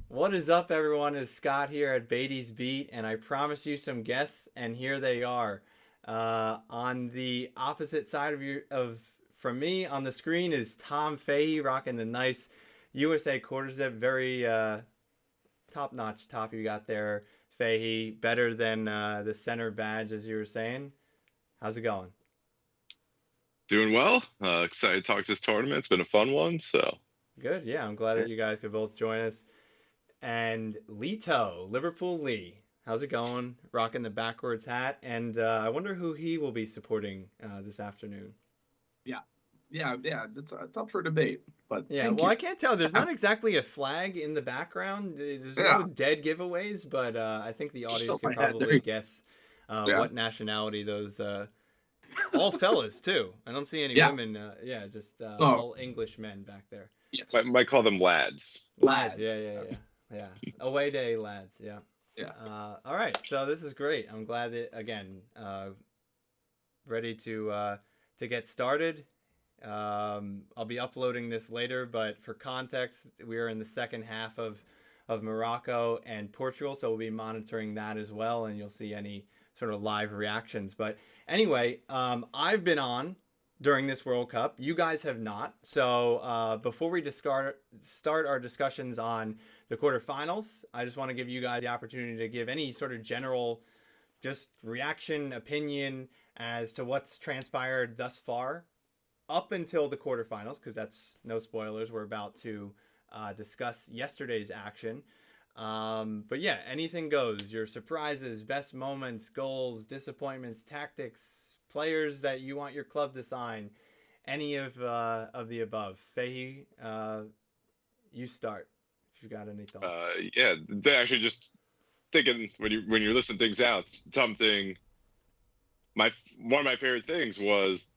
What is up, everyone? It's Scott here at Beatty's Beat, and I promised you some guests, and here they are. On the opposite side of from me on the screen is Tom Fahey rocking the nice USA quarter zip, very top-notch top you got there, Fahey. Better than the center badge, as you were saying. How's it going? Doing well. Excited to talk this tournament. It's been a fun one. So Good. Yeah, I'm glad yeah. that you guys could both join us. And Leto, Liverpool Lee. How's it going? Rocking the backwards hat. And I wonder who he will be supporting this afternoon. Yeah, yeah. It's up for debate, but Yeah, thank well, you. I can't tell. There's not exactly a flag in the background. There's no Yeah, dead giveaways, but I think the audience still could my head. There probably you guess Yeah, what nationality those. All fellas, too. I don't see any yeah. women. Yeah, just Oh, all English men back there. Might, yes. might call them lads. Lads, Lad. yeah, yeah, yeah. Yeah. Away day, lads, yeah. Yeah. All right, so this is great. I'm glad that again, ready to get started. I'll be uploading this later, but for context, we are in the second half of Morocco and Portugal, so we'll be monitoring that as well, and you'll see any sort of live reactions. But anyway, I've been on during this World Cup. You guys have not. So before we start our discussions on the quarterfinals, I just want to give you guys the opportunity to give any sort of general just reaction, opinion as to what's transpired thus far up until the quarterfinals, because that's no spoilers. We're about to discuss yesterday's action. But yeah, anything goes. Your surprises, best moments, goals, disappointments, tactics, players that you want your club to sign, any of the above. Fahey, you start if you got any thoughts. Yeah, they actually just thinking when you're listing things out, something. One of my favorite things was,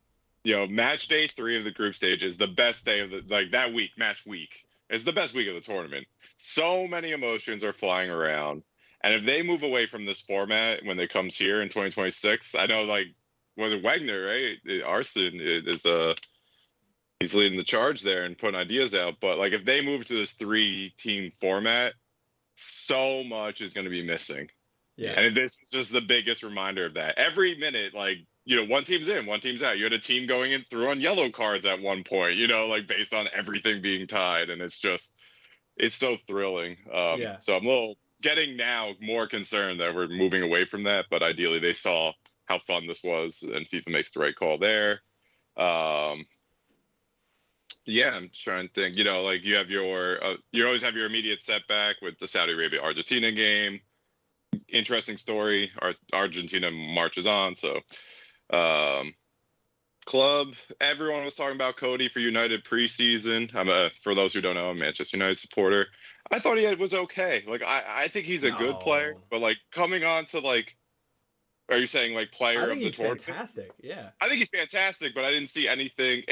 match day 3 of the group stage is the best day of the that week. Match week is the best week of the tournament. So many emotions are flying around, and if they move away from this format when it comes here in 2026, I know was it Wagner, right? Arson is he's leading the charge there and putting ideas out. But if they move to this 3-team format, so much is going to be missing. Yeah. And this is just the biggest reminder of that. Every minute, one team's in, one team's out. You had a team going in through on yellow cards at one point, based on everything being tied. And it's so thrilling. Yeah. So I'm a little getting now more concerned that we're moving away from that. But ideally, they saw how fun this was, and FIFA makes the right call there. Yeah, I'm trying to think. You have you always have your immediate setback with the Saudi Arabia Argentina game. Interesting story. Argentina marches on. So, club. Everyone was talking about Cody for United preseason. For those who don't know, I'm a Manchester United supporter. I thought he was okay. I think he's a good player, No. but coming on to are you saying I player think of the he's tournament? fantastic. Yeah. I think he's fantastic, but I didn't see anything.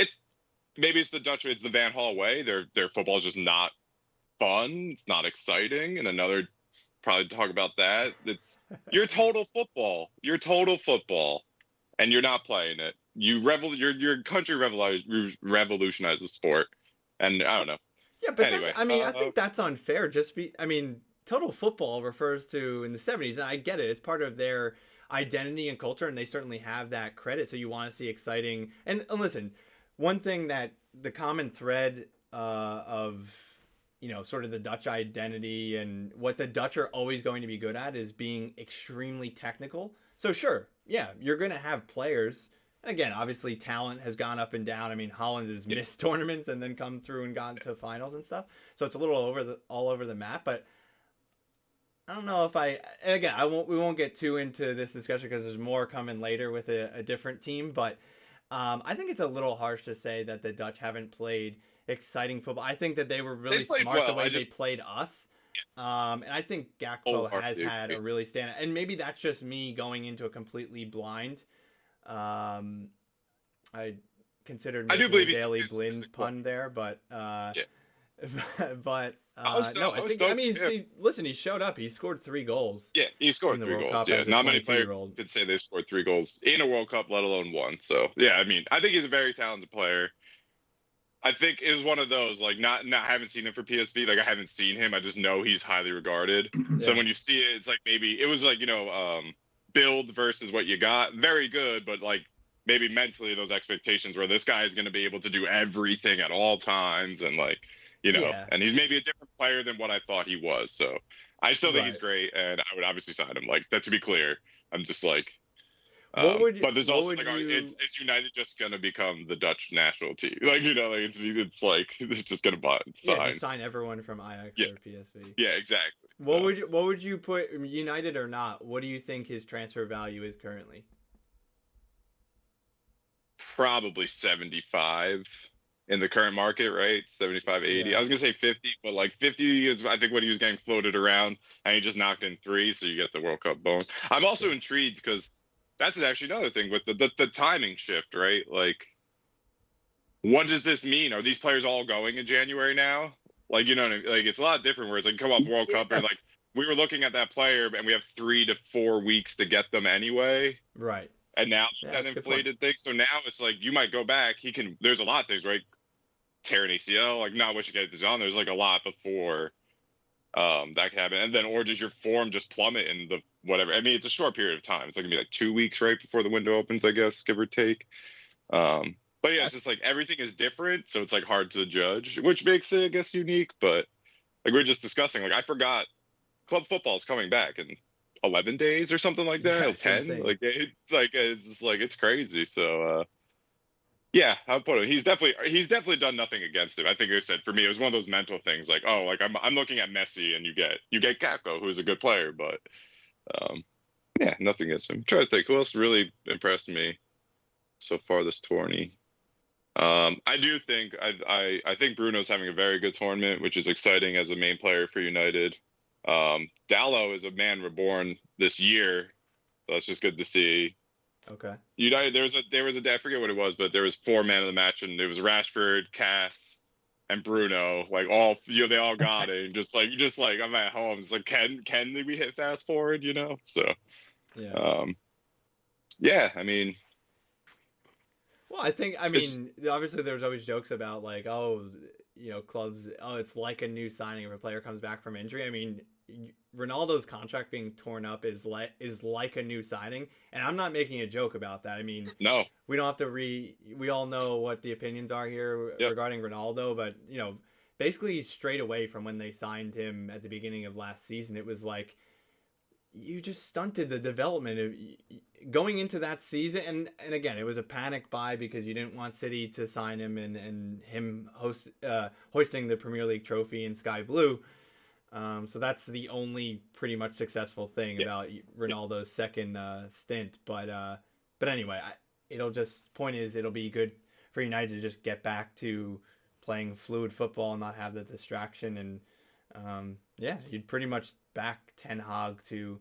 Maybe it's the Dutch, it's the Van Gaal way. Their football is just not fun. It's not exciting. And another, probably talk about that. It's your total football, and you're not playing it. Your country revolutionized the sport, and I don't know. Yeah, but Anyway, I think that's unfair. Total football refers to in the 70s, and I get it. It's part of their identity and culture, and they certainly have that credit. So you want to see exciting. And listen, one thing that the common thread of sort of the Dutch identity and what the Dutch are always going to be good at is being extremely technical. So sure, yeah, you're going to have players. And again, obviously, talent has gone up and down. I mean, Holland has missed tournaments and then come through and gone to finals and stuff. So it's a little all over the map. But I don't know if I. And again, we won't get too into this discussion because there's more coming later with a different team. But I think it's a little harsh to say that the Dutch haven't played exciting football. I think that they were really smart well. the way they played us. And I think Gakpo has had a really stand, and maybe that's just me going into a completely blind. I considered making a Daily Blind pun there, but but no, I think I mean listen, he showed up. He scored 3 goals. Yeah, he scored 3 goals. Yeah, not many players could say they scored 3 goals in a World Cup, let alone one. So yeah, I mean, I think he's a very talented player. I think is one of those, like, not haven't seen him for PSV. Like, I haven't seen him. I just know he's highly regarded. So Yeah. when you see it, it's like maybe it was like, build versus what you got. Very good, but like maybe mentally those expectations where this guy is going to be able to do everything at all times, and like, Yeah. and he's maybe a different player than what I thought he was. So I still think he's Right. great, and I would obviously sign him. Like, that, to be clear, I'm just like, What but there's what also would like, you is United just gonna become the Dutch national team? Like, like it's like they're just gonna Yeah, sign. just sign everyone from Ajax Yeah, or PSV. yeah, exactly. So What would you put, United or not? What do you think his transfer value is currently? probably 75 in the current market, right? 75, 80. Yeah. I was gonna say 50, but like 50 is I think what he was getting floated around, and he just knocked in 3, so you get the World Cup bone. I'm also Sure. intrigued because that's actually another thing with the timing shift, right? Like, what does this mean? Are these players all going in January now? Like, what I mean? Like, it's a lot different where it's like come off World Cup, Yeah. and like we were looking at that player and we have 3 to 4 weeks to get them anyway. Right. And now Yeah, that that's a good point. inflated thing. So now it's like you might go back. There's a lot of things, right? Tear an ACL, like not what you get this on. There's like a lot before that can happen. And then, or does your form just plummet in the whatever? I mean, it's a short period of time. It's like gonna be like 2 weeks, right? Before the window opens, I guess, give or take. But yeah, it's just like everything is different, so it's like hard to judge, which makes it, I guess, unique. But like we are just discussing, like I forgot club football is coming back in 11 days or something like Yeah, that, or it's 10. insane. It's just like it's crazy. So yeah, I'll put it. He's definitely done nothing against him. I think I said for me, it was one of those mental things, like, oh, like I'm looking at Messi, and you get Kako, who's a good player, but um, yeah, nothing against him. I'm trying to think who else really impressed me so far this tourney. I do think I think Bruno's having a very good tournament, which is exciting as a main player for United. Dallo is a man reborn this year. So that's just good to see. Okay. United, there was a day, I forget what it was, but there was 4 man of the match, and it was Rashford, Cass, and Bruno. Like all, they all got it. And just like I'm at home. It's like, can we hit fast forward? So Yeah. um, yeah, I mean, Well, I it's mean, obviously there's always jokes about like, oh, clubs, oh, it's like a new signing if a player comes back from injury. I mean, Ronaldo's contract being torn up is like a new signing, and I'm not making a joke about that. I mean, no, we don't have to we all know what the opinions are here yep, regarding Ronaldo, but basically straight away from when they signed him at the beginning of last season, it was like you just stunted the development of going into that season. And again, it was a panic buy because you didn't want City to sign him and him hoisting the Premier League trophy in sky blue. So that's the only pretty much successful thing yeah, about yeah, Ronaldo's second stint. But anyway, it'll be good for United to just get back to playing fluid football and not have the distraction. And yeah, you'd pretty much back Ten Hag to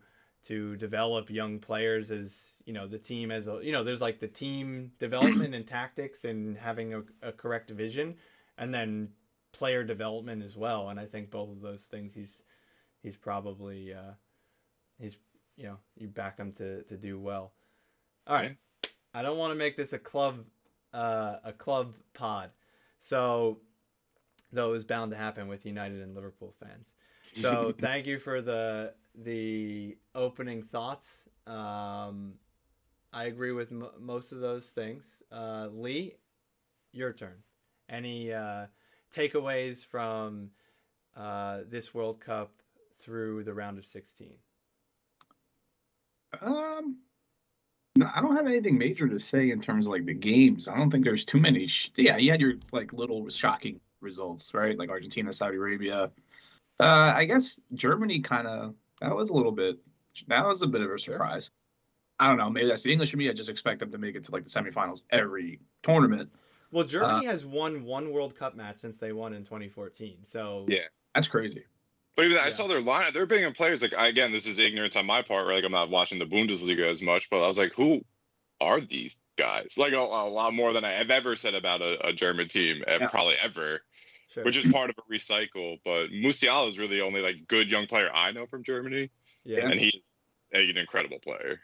develop young players as the team as a there's like the team development and tactics and having a correct vision, and then player development as well. And I think both of those things he's probably he's you back him to do well. All right, yeah. I don't want to make this a club pod, so though it was bound to happen with United and Liverpool fans. So thank you for the opening thoughts. I agree with most of those things. Lee, your turn. Any takeaways from this World Cup through the round of 16? No, I don't have anything major to say in terms of like the games. I don't think there's too many. Yeah, you had your like little shocking results, right? Like Argentina, Saudi Arabia. I guess Germany that was a bit of a Sure. surprise. I don't know. Maybe that's the English in me. I just expect them to make it to like the semifinals every tournament. Well, Uh, Germany has won one World Cup match since they won in 2014. So Yeah. that's crazy. But even I yeah, saw their lineup. They're bringing players like, again, this is ignorance on my part. Right? Like I'm not watching the Bundesliga as much, but I was like, who are these guys? Like a lot more than I've ever said about a German team, Yeah, probably ever. sure. Which is part of a recycle. But Musiala is really the only like good young player I know from Germany, Yeah, yeah, and he's an incredible player.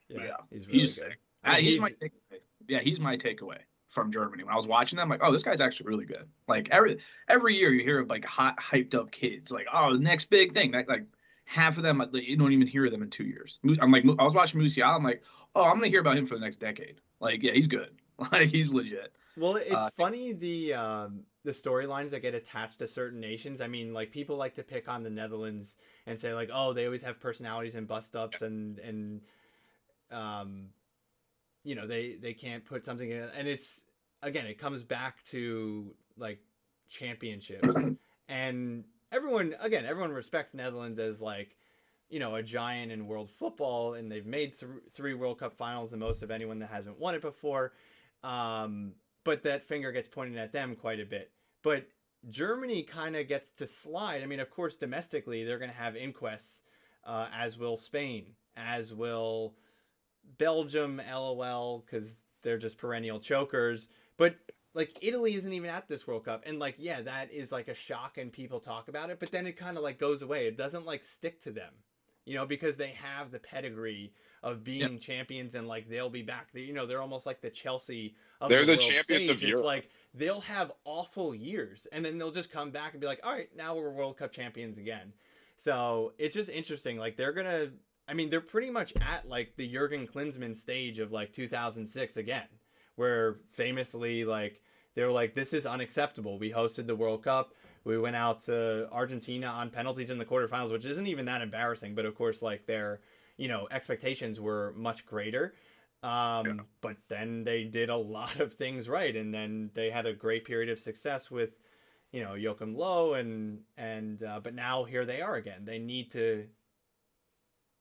yeah, yeah. he's really He's good. sick. I mean, He's my takeaway. Yeah, he's my takeaway from Germany. When I was watching them, like, oh, this guy's actually really good. Like every year you hear of like hot, hyped up kids, like, oh, the next big thing. Like half of them, like, you don't even hear of them in 2 years. I'm like, I was watching Musiala. I'm like, oh, I'm gonna hear about him for the next decade. Like, yeah, he's good. Like, he's legit. Well, it's funny the storylines that get attached to certain nations. I mean, like people like to pick on the Netherlands and say like, oh, they always have personalities and bust ups and you know, they can't put something in, and it's again, it comes back to like championships, and everyone respects Netherlands as like, you know, a giant in world football, and they've made three World Cup finals, the most of anyone that hasn't won it before. But that finger gets pointed at them quite a bit. But Germany kind of gets to slide. I mean, of course, domestically, they're going to have inquests, as will Spain, as will Belgium, LOL, because they're just perennial chokers. But like Italy isn't even at this World Cup, and like, yeah, that is like a shock, and people talk about it, but then it kind of like goes away. It doesn't like stick to them, you know, because they have the pedigree of being champions, and like they'll be back. You know, they're almost like the Chelsea of They're the the world champions stage. of It's Europe. like they'll have awful years, and then they'll just come back and be like, all right, now we're World Cup champions again. So it's just interesting. Like they're gonna, I mean, they're pretty much at like the Jurgen Klinsmann stage of like 2006 again, where famously like they were like, this is unacceptable. We hosted the World Cup. We went out to Argentina on penalties in the quarterfinals, which isn't even that embarrassing. But of course, like their, you know, expectations were much greater. But then they did a lot of things right, and then they had a great period of success with, you know, Joachim Low, but now here they are again. They need to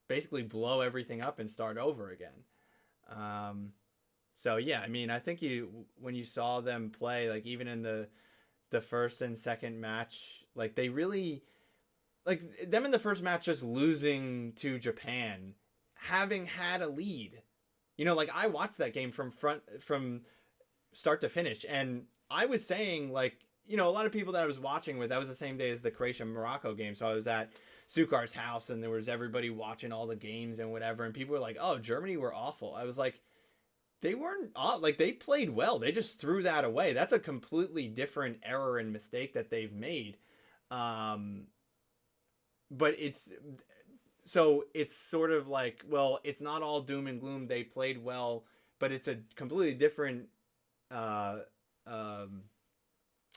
basically blow everything up and start over again. So yeah, I mean, I think when you saw them play, like even in the first and second match, like they really, like them in the first match just losing to Japan, having had a lead. You know, like I watched that game from start to finish, and I was saying like, you know, a lot of people that I was watching with, that was the same day as the Croatia-Morocco game, so I was at Sukar's house, and there was everybody watching all the games and whatever, and people were like, oh, Germany were awful. I was like, they weren't, like they played well. They just threw that away. That's a completely different error and mistake that they've made. But it's sort of like, well, it's not all doom and gloom. They played well, but it's a completely different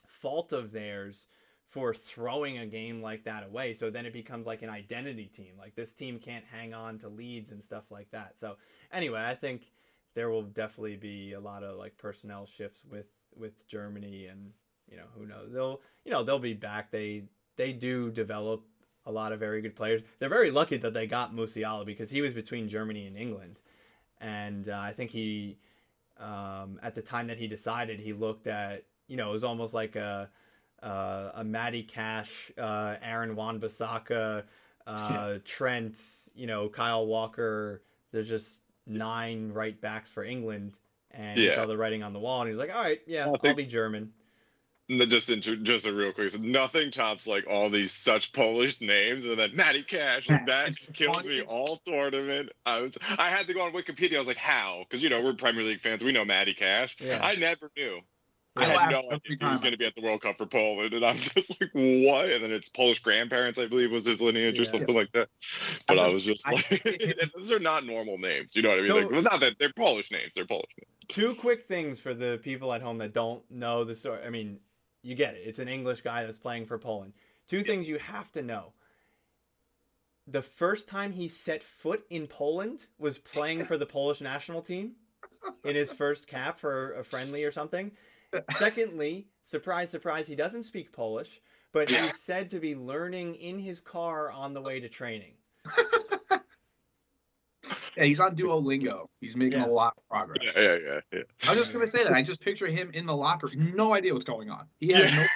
fault of theirs for throwing a game like that away. So then it becomes like an identity team. Like this team can't hang on to leads and stuff like that. So anyway, I think there will definitely be a lot of like personnel shifts with Germany, and you know, who knows, they'll be back. They do develop a lot of very good players. They're very lucky that they got Musiala, because he was between Germany and England, and I think he at the time that he decided, he looked at, you know, it was almost like a Matty Cash, Aaron Wan-Bissaka, Trent, you know, Kyle Walker. There's just 9 right backs for England, and he saw the writing on the wall, and he was like, all right, yeah, I'll be German. Just a real quick, so nothing tops like all these such Polish names, and then Matty Cash, like that killed me all tournament. I had to go on Wikipedia. I was like, how? Because you know, we're Premier League fans, we know Matty Cash. Yeah. I never knew. Yeah. I had no idea he was going to be at the World Cup for Poland, and I'm just like, what? And then it's Polish grandparents, I believe, was his lineage or something like that. But I was just like, those are not normal names. You know what I mean? So, like, well, not that they're Polish names. They're Polish names. 2 quick things for the people at home that don't know the story. I mean, you get it. It's an English guy that's playing for Poland. 2 things you have to know. The first time he set foot in Poland was playing for the Polish national team in his first cap for a friendly or something. Secondly, surprise, surprise, he doesn't speak Polish, but he's said to be learning in his car on the way to training. Yeah, he's on Duolingo. He's making a lot of progress. Yeah. I was just gonna say that. I just picture him in the locker, no idea what's going on. He has no,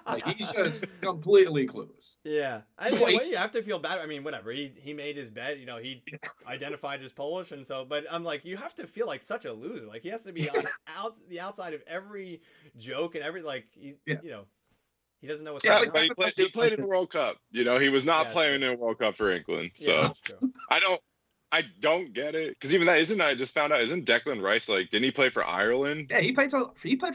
like, he's just completely clueless. Yeah, well, you have to feel bad. I mean, whatever. He made his bet. You know, he identified as Polish, and so. But I'm like, you have to feel like such a loser. Like he has to be on the outside of every joke and every you know. He doesn't know what's going on. But he played in the World Cup. You know, he was not playing in a World Cup for England. So I I don't get it because even that isn't. I just found out isn't Declan Rice like? Didn't he play for Ireland? Yeah, he played for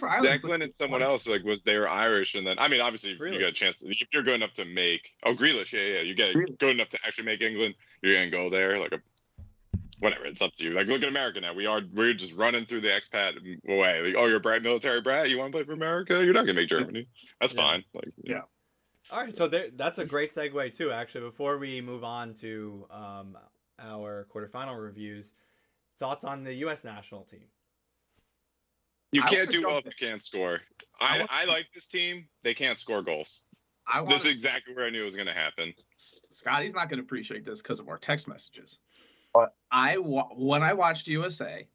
Ireland. Declan and someone else like was they were Irish, and then I mean obviously if you get a chance if you're good enough to make Grealish, yeah, you get good enough to actually make England, you're gonna go there like whatever. It's up to you. Like look at America now. We're just running through the expat way. Like, oh, you're a bright military brat. You want to play for America? You're not gonna make Germany. That's fine. Like yeah. All right, so that's a great segue too. Actually, before we move on to our quarterfinal reviews, thoughts on the U.S. national team? You can't do well if you can't score. I like this team. They can't score goals. This is exactly where I knew it was going to happen. Scotty's not going to appreciate this because of our text messages. But when I watched USA,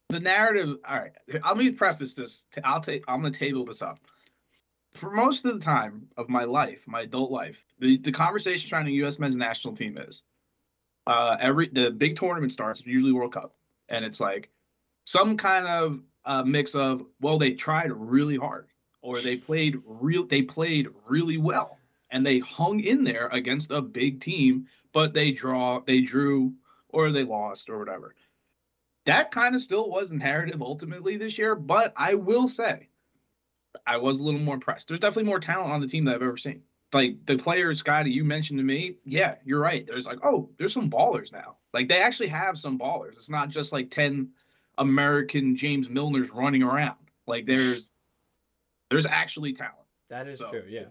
the narrative. All right, let me preface this. I'm going to table this up. For most of the time of my life, my adult life, the conversation around the U.S. men's national team is the big tournament starts, usually World Cup, and it's like some kind of mix of, well, they tried really hard, or they played really well, and they hung in there against a big team, but they drew, or they lost, or whatever. That kind of still was narrative ultimately this year, but I will say I was a little more impressed. There's definitely more talent on the team that I've ever seen. Like the players, Scotty, you mentioned to me, yeah, you're right. There's like, oh, there's some ballers now. Like they actually have some ballers. It's not just like 10 American James Milners running around. Like there's actually talent. That is true, yeah.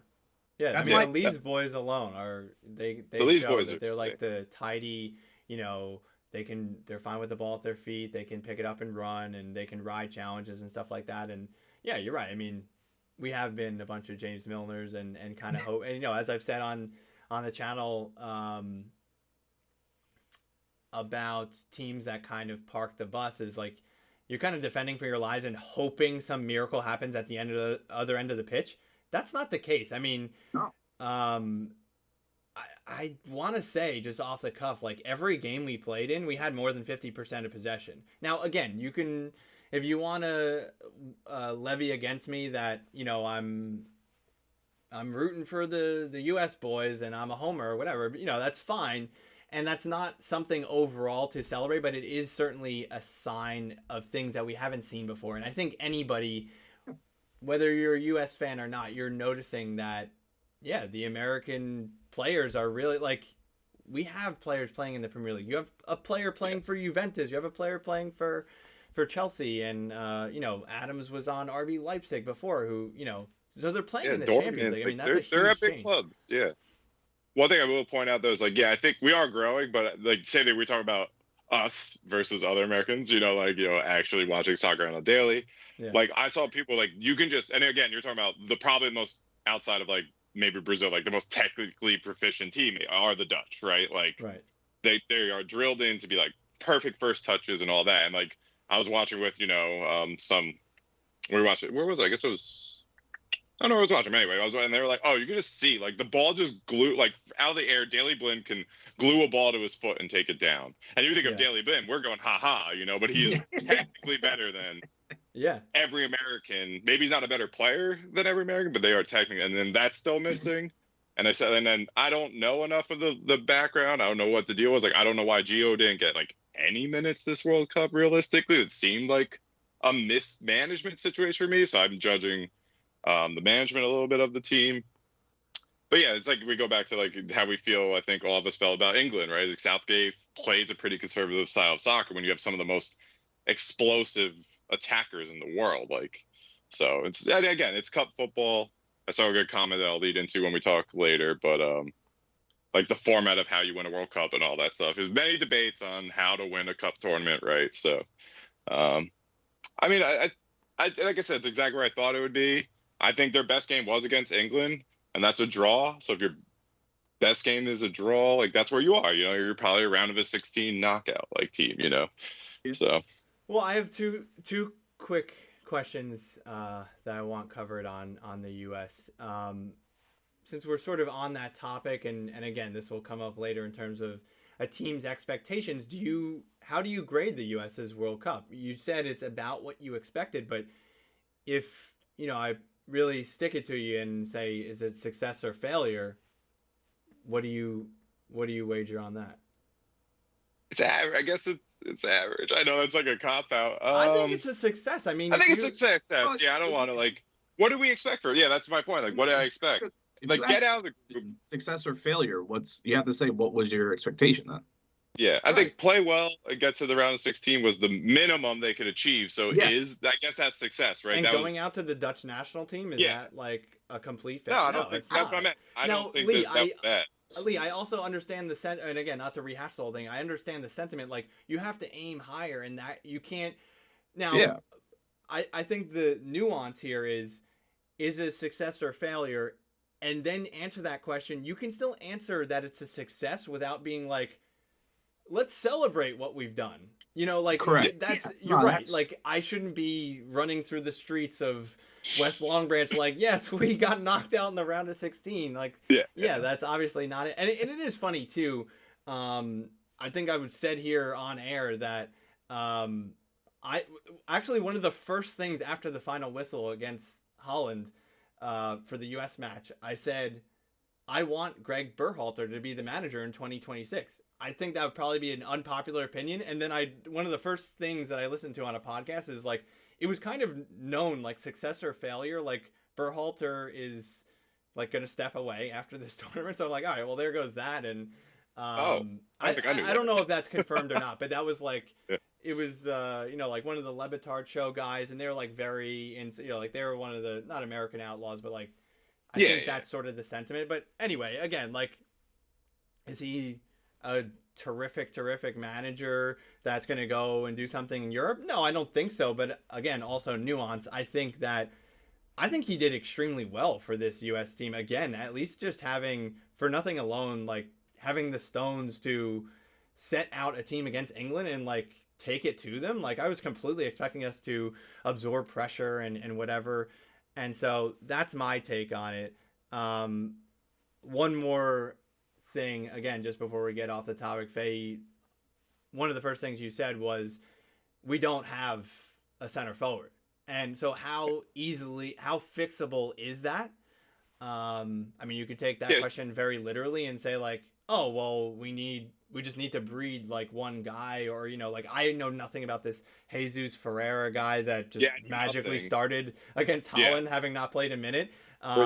Yeah, I That's mean, the Leeds boys alone they Leeds show boys that are they're like sick. the tidy, they're fine with the ball at their feet, they can pick it up and run, and they can ride challenges and stuff like that. And yeah, you're right. I mean, we have been a bunch of James Milners and kind of hope, and as I've said on the channel about teams that kind of park the bus, is like you're kind of defending for your lives and hoping some miracle happens at the other end of the pitch. That's not the case. I mean, no. I want to say just off the cuff, like every game we played in, we had more than 50% of possession. Now, again, you can, if you want to levy against me that, I'm rooting for the U.S. boys and I'm a homer or whatever, that's fine. And that's not something overall to celebrate, but it is certainly a sign of things that we haven't seen before. And I think anybody, whether you're a U.S. fan or not, you're noticing that, yeah, the American players are really, like, we have players playing in the Premier League. You have a player playing for Juventus. You have a player playing for Chelsea. And, Adams was on RB Leipzig before, who, so they're playing in the Champions League. I mean, that's a huge they're at big change. clubs, yeah. One thing I will point out, though, is, like, yeah, I think we are growing, but, like, say that we're talking about us versus other Americans, actually watching soccer on a daily. Yeah. Like, I saw people, like, you can just, and again, you're talking about probably the most, outside of, like, maybe Brazil, like, the most technically proficient team are the Dutch, right? Like, right. They are drilled in to be, like, perfect first touches and all that. And, like, I was watching with, we were watching, where was it? I guess it was, I don't know where I was watching. Anyway, and they were like, oh, you can just see, like, the ball just like, out of the air, Daley Blind can glue a ball to his foot and take it down. And you think of Daley Blind, we're going, ha-ha, but he is technically better than every American. Maybe he's not a better player than every American, but they are technically, and then that's still missing. And then I don't know enough of the background. I don't know what the deal was. Like, I don't know why Gio didn't get, like, any minutes this World Cup, realistically. It seemed like a mismanagement situation for me, so I'm judging the management a little bit of the team. But yeah, it's like we go back to, like, how we feel, I think all of us felt about England, right? Like, Southgate plays a pretty conservative style of soccer when you have some of the most explosive attackers in the world. Like, so it's, again, it's cup football. I saw a good comment that I'll lead into when we talk later, but like the format of how you win a World Cup and all that stuff. There's many debates on how to win a cup tournament, right? So I mean, I like I said, it's exactly where I thought it would be. I think their best game was against England, and that's a draw. So if your best game is a draw, like, that's where you are. You're probably a round of a 16 knockout, like, team. So. Well, I have two quick questions that I want covered on the U.S. Since we're sort of on that topic, and again, this will come up later in terms of a team's expectations. How do you grade the U.S.'s World Cup? You said it's about what you expected, but if I really stick it to you and say, is it success or failure? What do you wager on that? It's average. I guess it's average. I know it's like a cop out. I think it's a success. I mean, I think if it's a success. Yeah, I don't want to like. What do we expect for? Yeah, that's my point. Like, what did I expect? If Like, you get ask out of the group. success or failure, you have to say what was your expectation then? Yeah, I Right. think play well and get to the round of 16 was the minimum they could achieve. So Yeah. I guess that's success, right? And that going was, out to the Dutch national team, is Yeah. that like a complete No, failure? I don't think it's that's not. what I meant. I Now, don't think Lee, that was bad. Lee, I also understand the and again, not to rehash the whole thing, I understand the sentiment. Like, you have to aim higher, and that you can't. Now, Yeah. I think the nuance here is it a success or failure? And then answer that question. You can still answer that it's a success without being like, let's celebrate what we've done. You know, like, Correct. that's, Yeah. you're No, right. that's- Like, I shouldn't be running through the streets of West Long Branch like, yes, we got knocked out in the round of 16. Like, Yeah. that's obviously not it. And it is funny too. I think I would said here on air that I actually, one of the first things after the final whistle against Holland for the U.S. match, I said, I want Greg Berhalter to be the manager in 2026. I think that would probably be an unpopular opinion. And then one of the first things that I listened to on a podcast is like, it was kind of known, like, success or failure. Like, Berhalter is like going to step away after this tournament. So I'm like, all right, well, there goes that. And I don't know if that's confirmed or not, but that was like, Yeah. it was, like one of the Lebitard show guys, and they were like like they were one of the, not American Outlaws, but like, I think that's sort of the sentiment. But anyway, again, like, is he a terrific manager that's going to go and do something in Europe? No, I don't think so. But again, also nuance. I think he did extremely well for this U.S. team. Again, at least just having, for nothing alone, like having the stones to set out a team against England and like take it to them. Like, I was completely expecting us to absorb pressure and whatever. And so that's my take on it. One more thing, again, just before we get off the topic, Fahey, one of the first things you said was we don't have a center forward. And so how fixable is that? I mean, you could take that question very literally and say like, oh, well, we just need to breed like one guy, or, like, I know nothing about this Jesus Ferreira guy that just magically started against Holland, having not played a minute.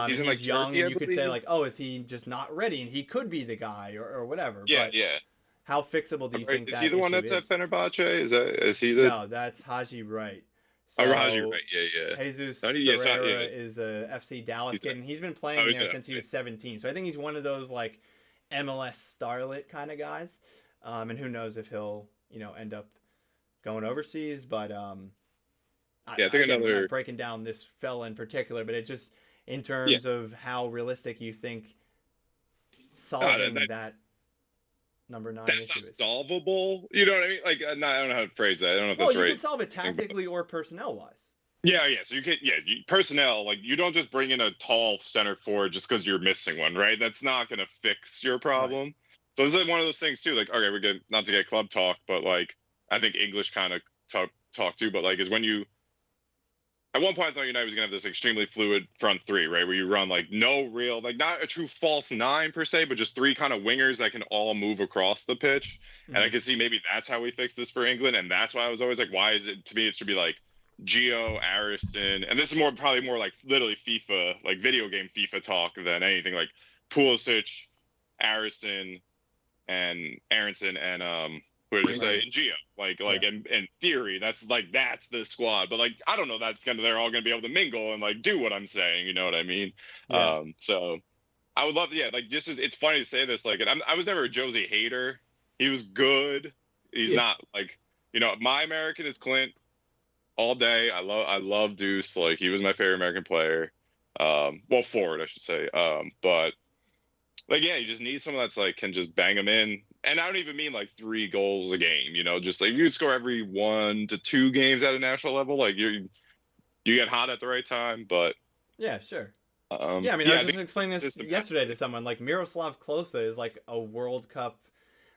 He's in, like, young, Turkey, and I you could say believe. like, oh, is he just not ready? And he could be the guy or whatever. Yeah, but yeah. how fixable do you think Is that he the one issue that's at is? Fenerbahce? Is he the? No, that's Haji Wright. So, Raji, right? Yeah. Jesus Yeah, Ferreira is a FC Dallas He's kid, and he's been playing he's there a- since he was 17. So I think he's one of those like MLS starlet kind of guys. And who knows if he'll, end up going overseas. But I think again, we're another not breaking down this fella in particular, but it just, in terms of how realistic you think solving that number 9 that's issue not is. solvable. You know what I mean? Like, I don't know how to phrase that. I don't know if Well, that's you right. can solve it tactically or personnel wise. Yeah. So you can, personnel, like, you don't just bring in a tall center forward just because you're missing one, right? That's not going to fix your problem. Right. So this is one of those things too. Like, okay, we're good, not to get club talk, but like, I think English kind of talk too. But like, is when you, at one point I thought United was going to have this extremely fluid front three, right? Where you run like no real, like not a true false 9 per se, but just 3 kind of wingers that can all move across the pitch. Mm-hmm. And I could see maybe that's how we fix this for England. And that's why I was always like, why is it, to me, it should be like Gio, Ariston, and this is probably more like literally FIFA, like video game FIFA talk than anything, like Pulisic, Ariston, and Aronson, and who did you say? And Gio. Like in theory, that's the squad. But like, I don't know, they're all gonna be able to mingle and like do what I'm saying, you know what I mean? Yeah. So I would love to, like, just it's funny to say this, like, and I was never a Josie hater. He was good. He's not like, my American is Clint all day. I love Deuce. Like, he was my favorite American player. Well, forward, I should say. But like, you just need someone that's like can just bang them in. And I don't even mean like 3 goals a game, just like you score every 1 to 2 games at a national level. Like, you get hot at the right time. But yeah, sure. I mean, I was just explaining this yesterday to someone. Like, Miroslav Klose is like a World Cup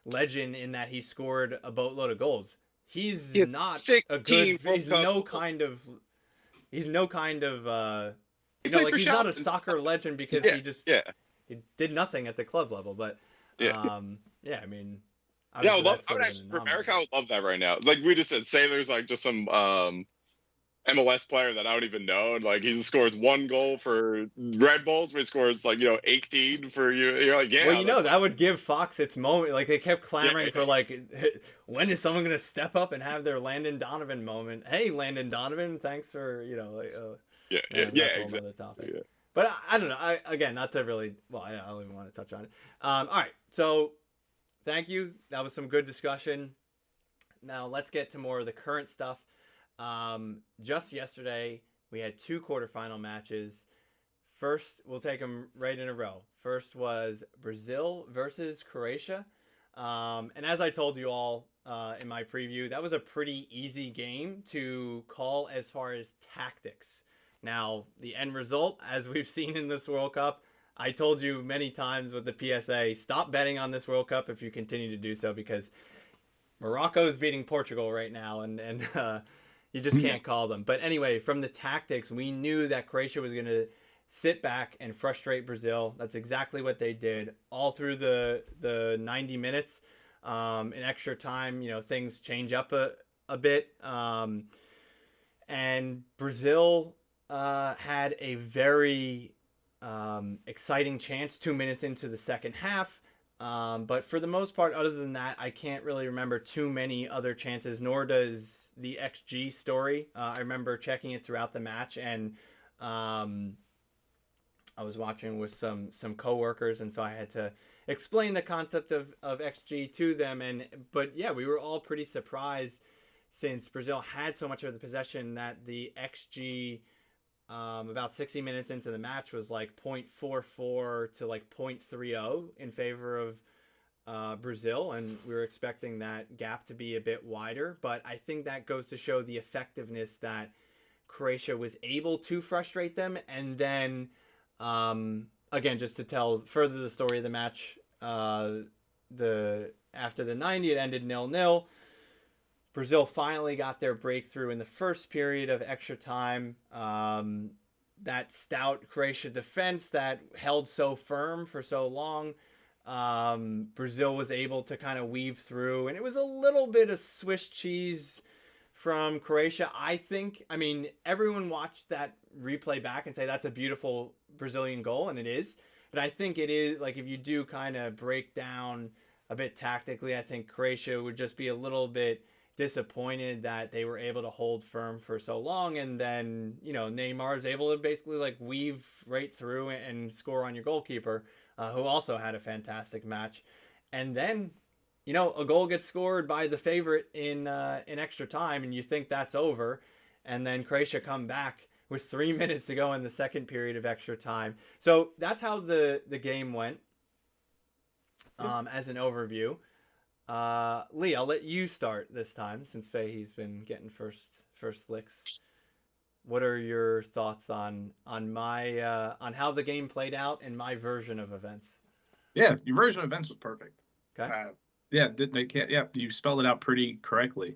legend in that he scored a boatload of goals. He's not a good. He's no kind of. He's not a soccer legend because he did nothing at the club level. But I mean, Yeah, Obviously, that's I sort would of an actually for anomaly. America, I would love that right now. Like we just said, say there's like just some MLS player that I don't even know, and like he scores 1 goal for Red Bulls, but he scores like 18 for you. You're like, Well, yeah, you know, that's that would give Fox its moment. Like, they kept yeah, clamoring for, like, when is someone going to step up and have their Landon Donovan moment? Hey, Landon Donovan, thanks for, yeah, that's a whole exactly. nother topic. Yeah. But I don't know. Again, not to really, well, I don't even want to touch on it. All right. So, thank you. That was some good discussion. Now, let's get to more of the current stuff. Just yesterday, we had 2 quarterfinal matches. First, we'll take them right in a row. First was Brazil versus Croatia. And as I told you all in my preview, that was a pretty easy game to call as far as tactics. Now, the end result, as we've seen in this World Cup, I told you many times with the PSA, stop betting on this World Cup if you continue to do so, because Morocco is beating Portugal right now, and you just can't call them. But anyway, from the tactics, we knew that Croatia was going to sit back and frustrate Brazil. That's exactly what they did all through the 90 minutes. In extra time, things change up a bit. And Brazil had a very exciting chance 2 minutes into the second half. But for the most part, other than that, I can't really remember too many other chances, nor does the XG story. I remember checking it throughout the match, and I was watching with some coworkers, and so I had to explain the concept of XG to them. But yeah, we were all pretty surprised, since Brazil had so much of the possession, that the XG about 60 minutes into the match was like 0.44 to like 0.30 in favor of Brazil, and we were expecting that gap to be a bit wider. But I think that goes to show the effectiveness that Croatia was able to frustrate them. And then again, just to tell further the story of the match, after the 90, it ended 0-0. Brazil finally got their breakthrough in the first period of extra time. That stout Croatia defense that held so firm for so long, Brazil was able to kind of weave through, and it was a little bit of Swiss cheese from Croatia, I think. I mean, everyone watched that replay back and say that's a beautiful Brazilian goal, and it is. But I think it is, like, if you do kind of break down a bit tactically, I think Croatia would just be a little bit disappointed that they were able to hold firm for so long, and then Neymar is able to basically like weave right through and score on your goalkeeper, who also had a fantastic match. And then a goal gets scored by the favorite in extra time, and you think that's over, and then Croatia come back with 3 minutes to go in the second period of extra time. So that's how the game went, as an overview. Lee, I'll let you start this time, since Fahey's been getting first licks. What are your thoughts on my on how the game played out and my version of events? Yeah, your version of events was perfect. Okay. You spelled it out pretty correctly.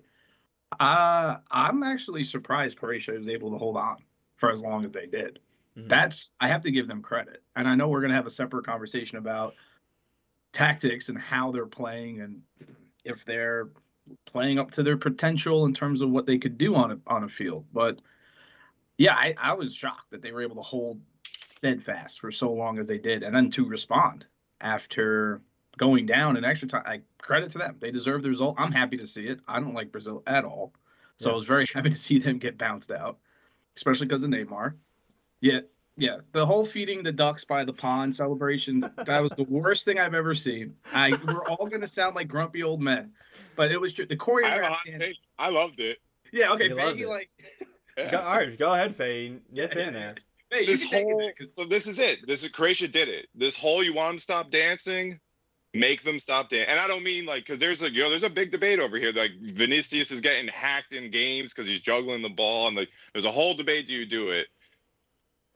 I'm actually surprised Croatia was able to hold on for as long as they did. Mm-hmm. I have to give them credit. And I know we're going to have a separate conversation about tactics and how they're playing, and if they're playing up to their potential in terms of what they could do on a field. But yeah, I was shocked that they were able to hold steadfast for so long as they did, and then to respond after going down in extra time. I credit to them. They deserve the result. I'm happy to see it. I don't like Brazil at all. So I was very happy to see them get bounced out, especially because of Neymar. Yeah, the whole feeding the ducks by the pond celebration, that was the worst thing I've ever seen. We're all going to sound like grumpy old men, but it was true. The I have a choreographed hot dance. take. I loved it. Yeah, okay, You loved Fahey, it. like... All right, go ahead, Faye. Nip in there. Hey, This whole so this is it. This is Croatia did it. This whole you want them to stop dancing, make them stop dancing. And I don't mean like, because there's a big debate over here. Like Vinicius is getting hacked in games because he's juggling the ball, and like there's a whole debate. Do you do it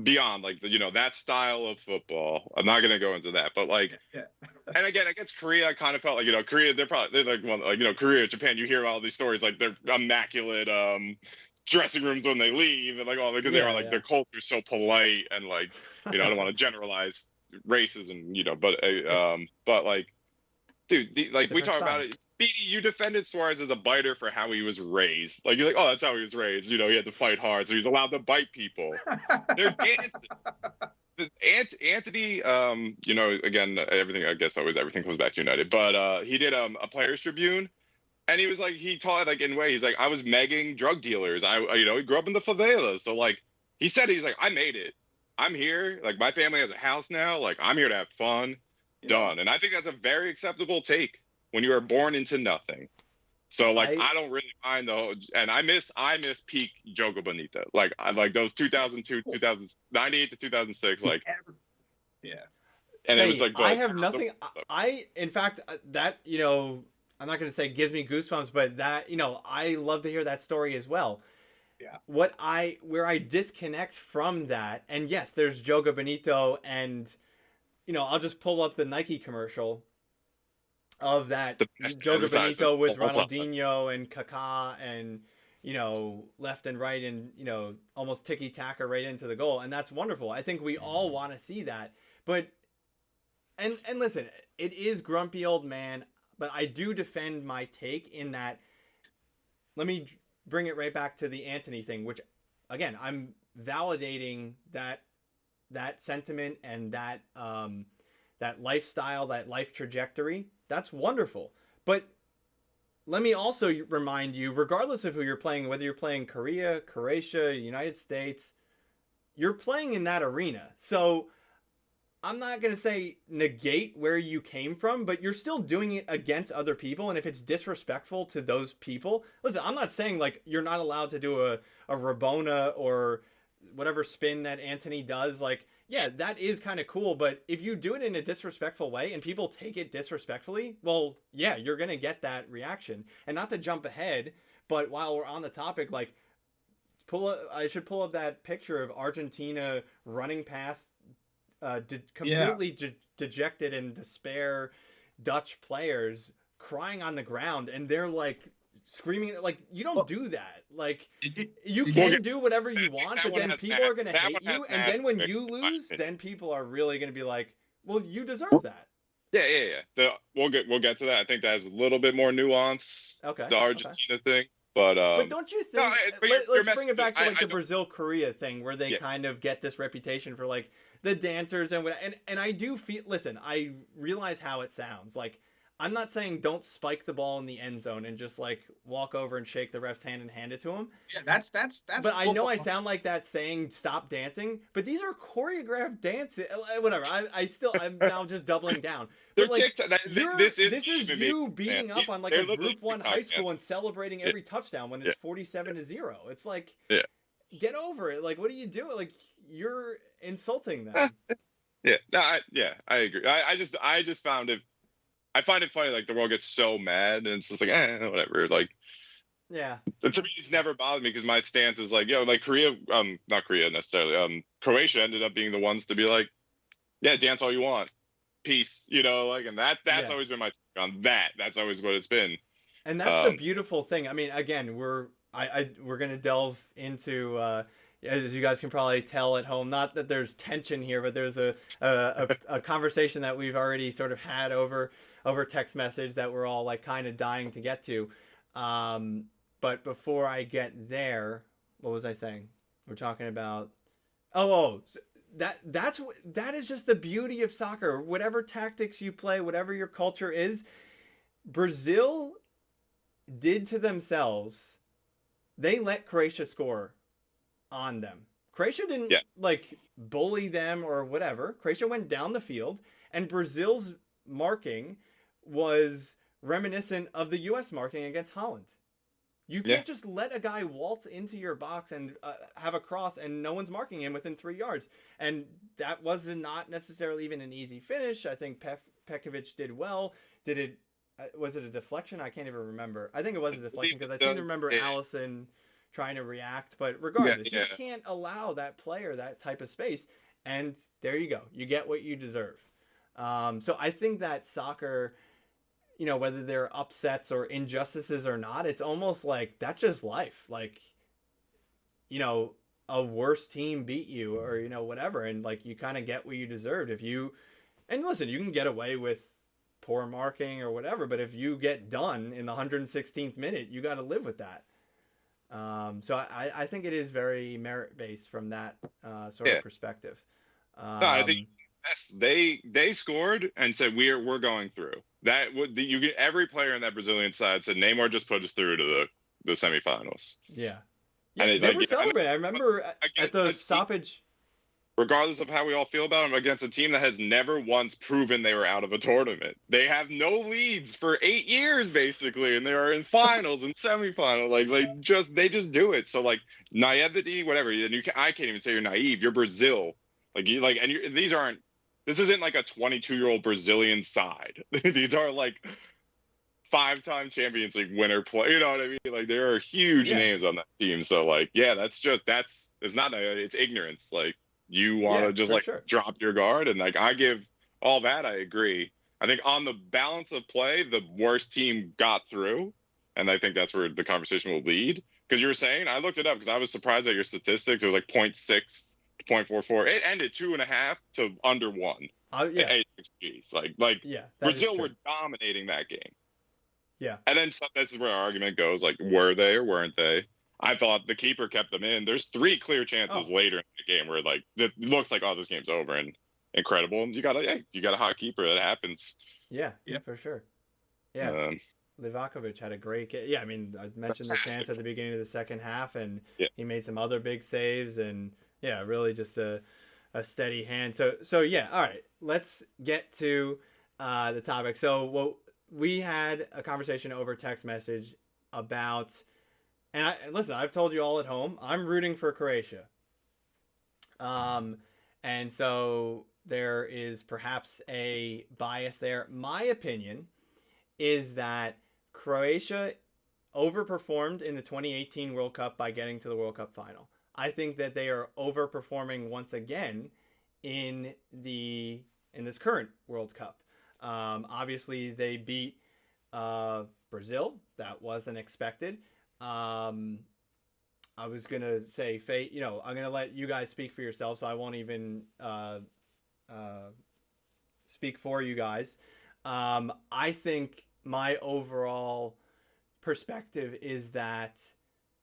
beyond like that style of football? I'm not gonna go into that, but like, and again against Korea, I kind of felt like Korea. They're like one like Korea, Japan. You hear all these stories like they're immaculate dressing rooms when they leave, and like all because they're like their culture's so polite, and like I don't want to generalize races, and but like dude, like we talk about it. BD, you defended Suarez as a biter for how he was raised. Like you're like, oh, that's how he was raised. You know, he had to fight hard, so he's allowed to bite people. They're dancing. Anthony, you know, again, everything. I guess always everything comes back to United. But he did a Players Tribune, and he was like, he taught like in way. He's like, I was megging drug dealers. You know, he grew up in the favelas. So like, he said, he's like, I made it. I'm here. Like my family has a house now. Like I'm here to have fun. Yeah. Done. And I think that's a very acceptable take when you are born into nothing. So like I don't really mind though, and I miss peak Jogo Bonito. Like I like those 2002, 2098 to 2006. Like yeah. And Hey, it was like I have nothing. I in fact that you know I'm not going to say gives me goosebumps, but that you know I love to hear that story as well. Yeah. Where I disconnect from that, and yes, there's Jogo Bonito, and you know I'll just pull up the Nike commercial of that Jogo Bonito with Ronaldinho and Kaká and you know left and right and you know almost ticky taka right into the goal, and that's wonderful. I think we all want to see that, but and listen, it is grumpy old man, but I do defend my take in that. Let me bring it right back to the Anthony thing, which again I'm validating that sentiment and that that lifestyle, that life trajectory. That's wonderful. But let me also remind you, regardless of who you're playing, whether you're playing Korea, Croatia, United States, you're playing in that arena. So I'm not going to say negate where you came from, but you're still doing it against other people. And if it's disrespectful to those people, listen, I'm not saying like you're not allowed to do a Rabona or whatever spin that Anthony does. Like, yeah, that is kind of cool. But if you do it in a disrespectful way and people take it disrespectfully, well, yeah, you're going to get that reaction. And not to jump ahead, but while we're on the topic, like, I should pull up that picture of Argentina running past completely dejected and despair Dutch players crying on the ground, and they're like screaming. Like, you don't do that. Like, you can do whatever you want, but then people are going to hate you, and then when you lose, then people are really going to be like, well, you deserve that. Yeah. We'll get to that. I think that has a little bit more nuance. Okay. The Argentina thing. But don't you think? Let's bring it back to like the Brazil-Korea thing, where they kind of get this reputation for like the dancers and I do feel. Listen, I realize how it sounds. Like I'm not saying don't spike the ball in the end zone and just like walk over and shake the ref's hand and hand it to him. Yeah, that's. But I know I sound like that saying stop dancing, but these are choreographed dances. Whatever. I'm now just doubling down. But like, this is you beating up on like a Group 1 high school and celebrating every touchdown when it's 47-0. It's like, get over it. Like, what are you doing? Like, you're insulting them. I agree. I just found it. I find it funny. Like the world gets so mad, and it's just like, whatever. Like, yeah. To me, it's never bothered me because my stance is like, like Korea, not Korea necessarily. Croatia ended up being the ones to be like, yeah, dance all you want. Peace, you know, like, and that's always been my take on that. That's always what it's been. And that's the beautiful thing. I mean, again, we're gonna delve into as you guys can probably tell at home, not that there's tension here, but there's a conversation that we've already sort of had over text message that we're all like kind of dying to get to. But before I get there, what was I saying? We're talking about that is just the beauty of soccer. Whatever tactics you play, whatever your culture is, Brazil did to themselves. They let Croatia score on them. Croatia didn't like bully them or whatever. Croatia went down the field, and Brazil's marking was reminiscent of the U.S. marking against Holland. You can't just let a guy waltz into your box and have a cross and no one's marking him within 3 yards. And that was not necessarily even an easy finish. I think Pekovic did well. Did it? Was it a deflection? I can't even remember. I think it was a deflection because I seem to remember Allison trying to react. But regardless, you can't allow that player that type of space. And there you go. You get what you deserve. So I think that soccer, you know, whether they're upsets or injustices or not, it's almost like that's just life. Like, you know, a worse team beat you or, you know, whatever. And like, you kind of get what you deserved. And listen, you can get away with poor marking or whatever. But if you get done in the 116th minute, you got to live with that. So I think it is very merit based from that sort Yeah. of perspective. No, I think yes, they scored and said we're going through. That would you get every player in that Brazilian side said Neymar just put us through to the semifinals. Yeah. And Yeah, it, they like were celebrating. I remember at against the a team, stoppage. regardless of how we all feel about them, against a team that has never once proven they were out of a tournament. They have no leads for 8 years basically, and they are in finals and semifinals. Like they just do it. So like naivety, whatever. And I can't even say you're naive. You're Brazil. Like this isn't like a 22-year-old Brazilian side. These are like 5-time Champions League winner play. You know what I mean? Like there are huge Yeah. names on that team. So like, yeah, it's not it's ignorance. Like you want Yeah, to just for like sure. drop your guard, and like I give all that. I agree. I think on the balance of play, the worst team got through, and I think that's where the conversation will lead. Because you were saying, I looked it up because I was surprised at your statistics. It was like 0.6 to 0.44. It ended 2.5 to under 1. Yeah. XGs. Like Yeah, that is Brazil true. were dominating that game. Yeah. And then this is where our argument goes, like, were they or weren't they? I thought the keeper kept them in. There's 3 clear chances later in the game where like it looks like, oh, this game's over, and incredible. You got a hot keeper. That happens. Yeah, for sure. Yeah. Livakovic had a great game. Yeah, I mean, I mentioned the chance at the beginning of the second half, and he made some other big saves, and yeah, really just a steady hand. So yeah, all right, let's get to the topic. So we had a conversation over text message about, and listen, I've told you all at home, I'm rooting for Croatia. And so there is perhaps a bias there. My opinion is that Croatia overperformed in the 2018 World Cup by getting to the World Cup final. I think that they are overperforming once again in this current World Cup. Obviously, they beat Brazil. That wasn't expected. I was gonna say, Fate. I'm gonna let you guys speak for yourself, so I won't even speak for you guys. I think my overall perspective is that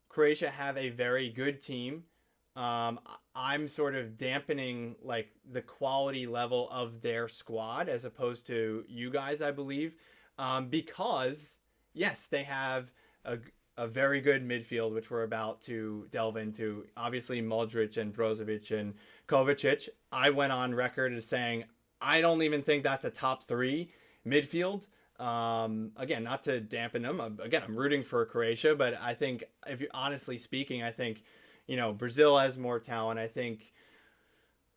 Croatia have a very good team. I'm sort of dampening like the quality level of their squad as opposed to you guys, I believe, because yes, they have a very good midfield, which we're about to delve into. Obviously, Modric and Brozovic and Kovacic. I went on record as saying I don't even think that's a top 3 midfield. Again, not to dampen them. Again, I'm rooting for Croatia, but I think, if you're honestly speaking, I think, Brazil has more talent. I think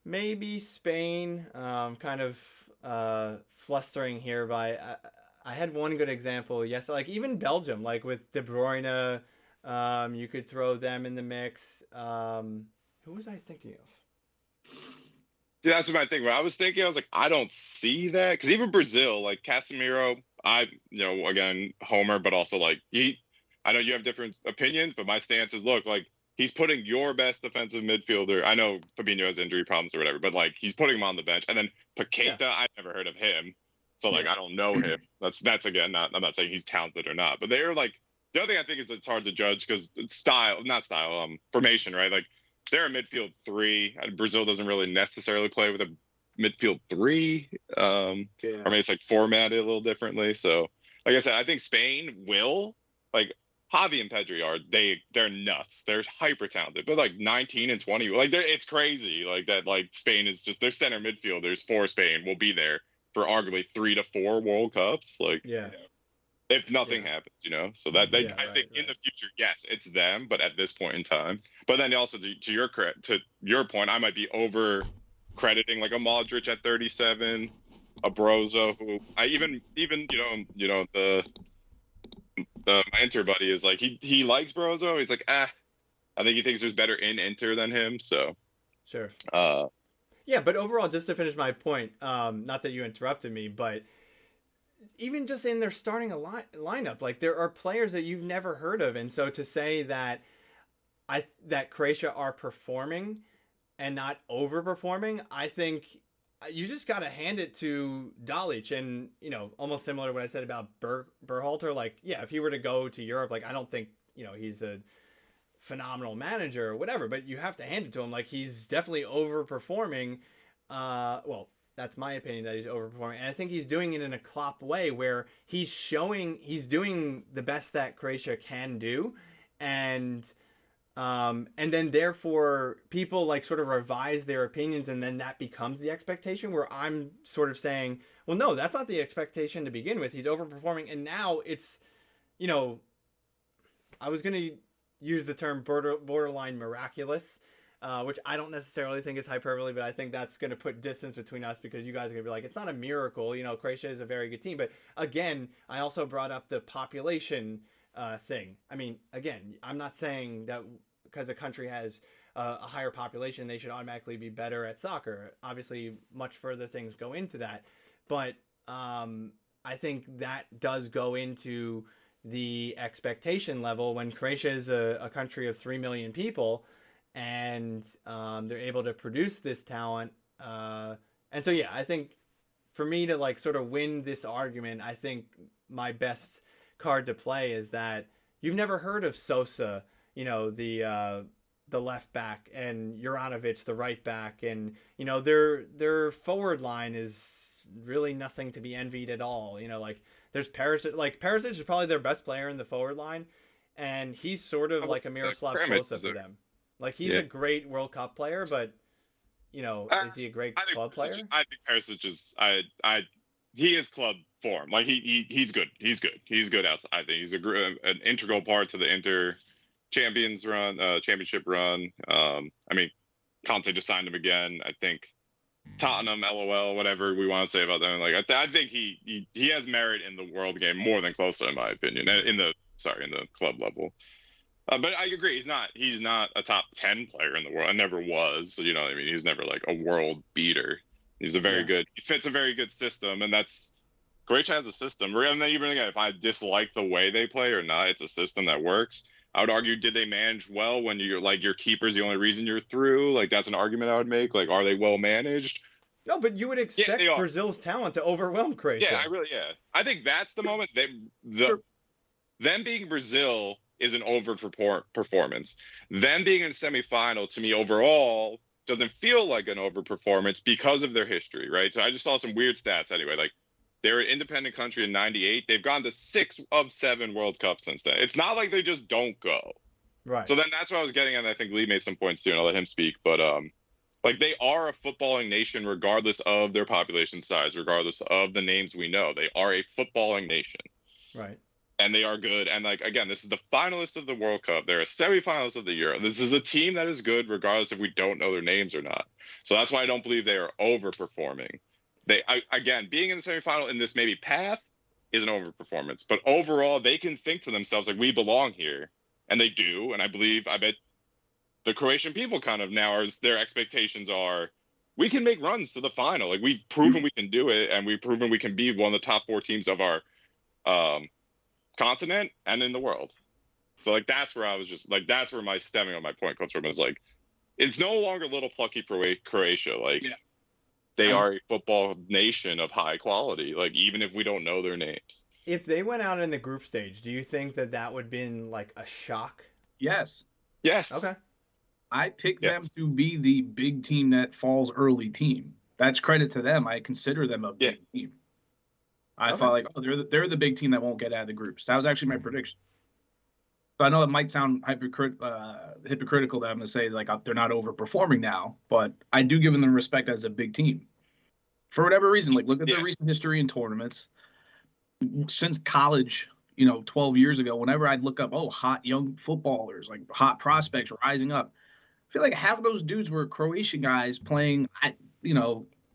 maybe Spain, kind of flustering here by. I had one good example yesterday, like even Belgium, like with De Bruyne, you could throw them in the mix. Who was I thinking of? See, that's my thing. When I was thinking, I was like, I don't see that, because even Brazil, like Casemiro, again, Homer, but also like I know you have different opinions, but my stance is, look, like he's putting your best defensive midfielder. I know Fabinho has injury problems or whatever, but like he's putting him on the bench, and then Paqueta, I've never heard of him, so like I don't know him. That's again, I'm not saying he's talented or not, but they're like, the other thing I think is it's hard to judge because it's formation, right? Like they're a midfield 3. Brazil doesn't really necessarily play with a midfield 3, or maybe it's like formatted a little differently. So, like I said, I think Spain will, like Javi and Pedri they're nuts. They're hyper talented, but like 19 and 20, like it's crazy. Like that, like Spain is just their center midfielders for Spain will be there for arguably 3 to 4 World Cups. Like, if nothing happens, so that I think in the future, yes, it's them, but at this point in time, but then also to your point, I might be over crediting like a Modric at 37, a Brozo, who I even my Inter buddy is like he likes Brozo. He's like, I think he thinks there's better in Inter than him. So sure. Yeah, but overall, just to finish my point, not that you interrupted me, but even just in their starting lineup, like there are players that you've never heard of, and so to say that that Croatia are performing and not overperforming, I think you just got to hand it to Dalic, and almost similar to what I said about Berhalter. Like, yeah, if he were to go to Europe, like I don't think he's a phenomenal manager or whatever, but you have to hand it to him. Like, he's definitely overperforming. Well, that's my opinion, that he's overperforming, and I think he's doing it in a Klopp way where he's doing the best that Croatia can do, and then therefore people like sort of revise their opinions, and then that becomes the expectation, where I'm sort of saying, well, no, that's not the expectation to begin with. He's overperforming, and now it's, I was going to use the term borderline miraculous, which I don't necessarily think is hyperbole, but I think that's going to put distance between us, because you guys are going to be like, it's not a miracle. Croatia is a very good team. But again, I also brought up the population thing. I mean, again, I'm not saying that because a country has a higher population, they should automatically be better at soccer. Obviously, much further things go into that. But I think that does go into the expectation level when Croatia is a country of 3 million people, and they're able to produce this talent. And so, yeah, I think for me to like sort of win this argument, I think my best card to play is that you've never heard of Sosa, the left back, and Juranovic, the right back, and their forward line is really nothing to be envied at all. Like, there's Perisic. Like, Perisic is probably their best player in the forward line, and he's sort of like a Miroslav Klose for them. Like, he's a great World Cup player, but is he a great club player? I think Perisic is he is club form. Like, he's good. He's good outside. I think he's an integral part to the championship run. I mean, Conte just signed him again. I think Tottenham, LOL, whatever we want to say about them. Like, I think he has merit in the world game more than Klose, in my opinion. In the club level. But I agree, he's not a top 10 player in the world. I never was. What I mean? He's never like a world beater. He's he fits a very good system, and Croatia has a system. And then even again, if I dislike the way they play or not, it's a system that works. I would argue, did they manage well when you're like your keeper's the only reason you're through? Like, that's an argument I would make. Like, are they well managed? No, but you would expect Brazil's talent to overwhelm Croatia. I think that's the moment. Them being Brazil is an overperformance. Them being in semifinal, to me, overall, doesn't feel like an overperformance because of their history, right? So I just saw some weird stats anyway. Like, they're an independent country in '98. They've gone to 6 of 7 World Cups since then. It's not like they just don't go. Right. So then that's what I was getting at. I think Lee made some points too, and I'll let him speak. But like, they are a footballing nation regardless of their population size, regardless of the names we know. They are a footballing nation. Right. And they are good. And like, again, this is the finalists of the World Cup. They're a semifinalists of the Euro. This is a team that is good regardless if we don't know their names or not. So that's why I don't believe they are overperforming. Again, being in the semifinal in this maybe path is an overperformance. But overall, they can think to themselves, like, we belong here. And they do. And I bet the Croatian people kind of now their expectations are, we can make runs to the final. Like, we've proven we can do it. And we've proven we can be one of the top 4 teams of our continent and in the world. So like, that's where I was just like, that's where my stemming on my point comes from, is like, it's no longer little plucky Croatia. Like, they are a football nation of high quality, like, even if we don't know their names. If they went out in the group stage, do you think that would have been like a shock? Yes. Okay. I picked them to be the big team that falls early team. That's credit to them. I consider them a big team. I thought, like, they're the big team that won't get out of the groups. That was actually my prediction. So I know it might sound hypocritical that I'm going to say, like, they're not overperforming now, but I do give them the respect as a big team. For whatever reason, like, look at their recent history in tournaments. Since college, 12 years ago, whenever I'd look up, hot young footballers, like hot prospects rising up, I feel like half of those dudes were Croatian guys playing,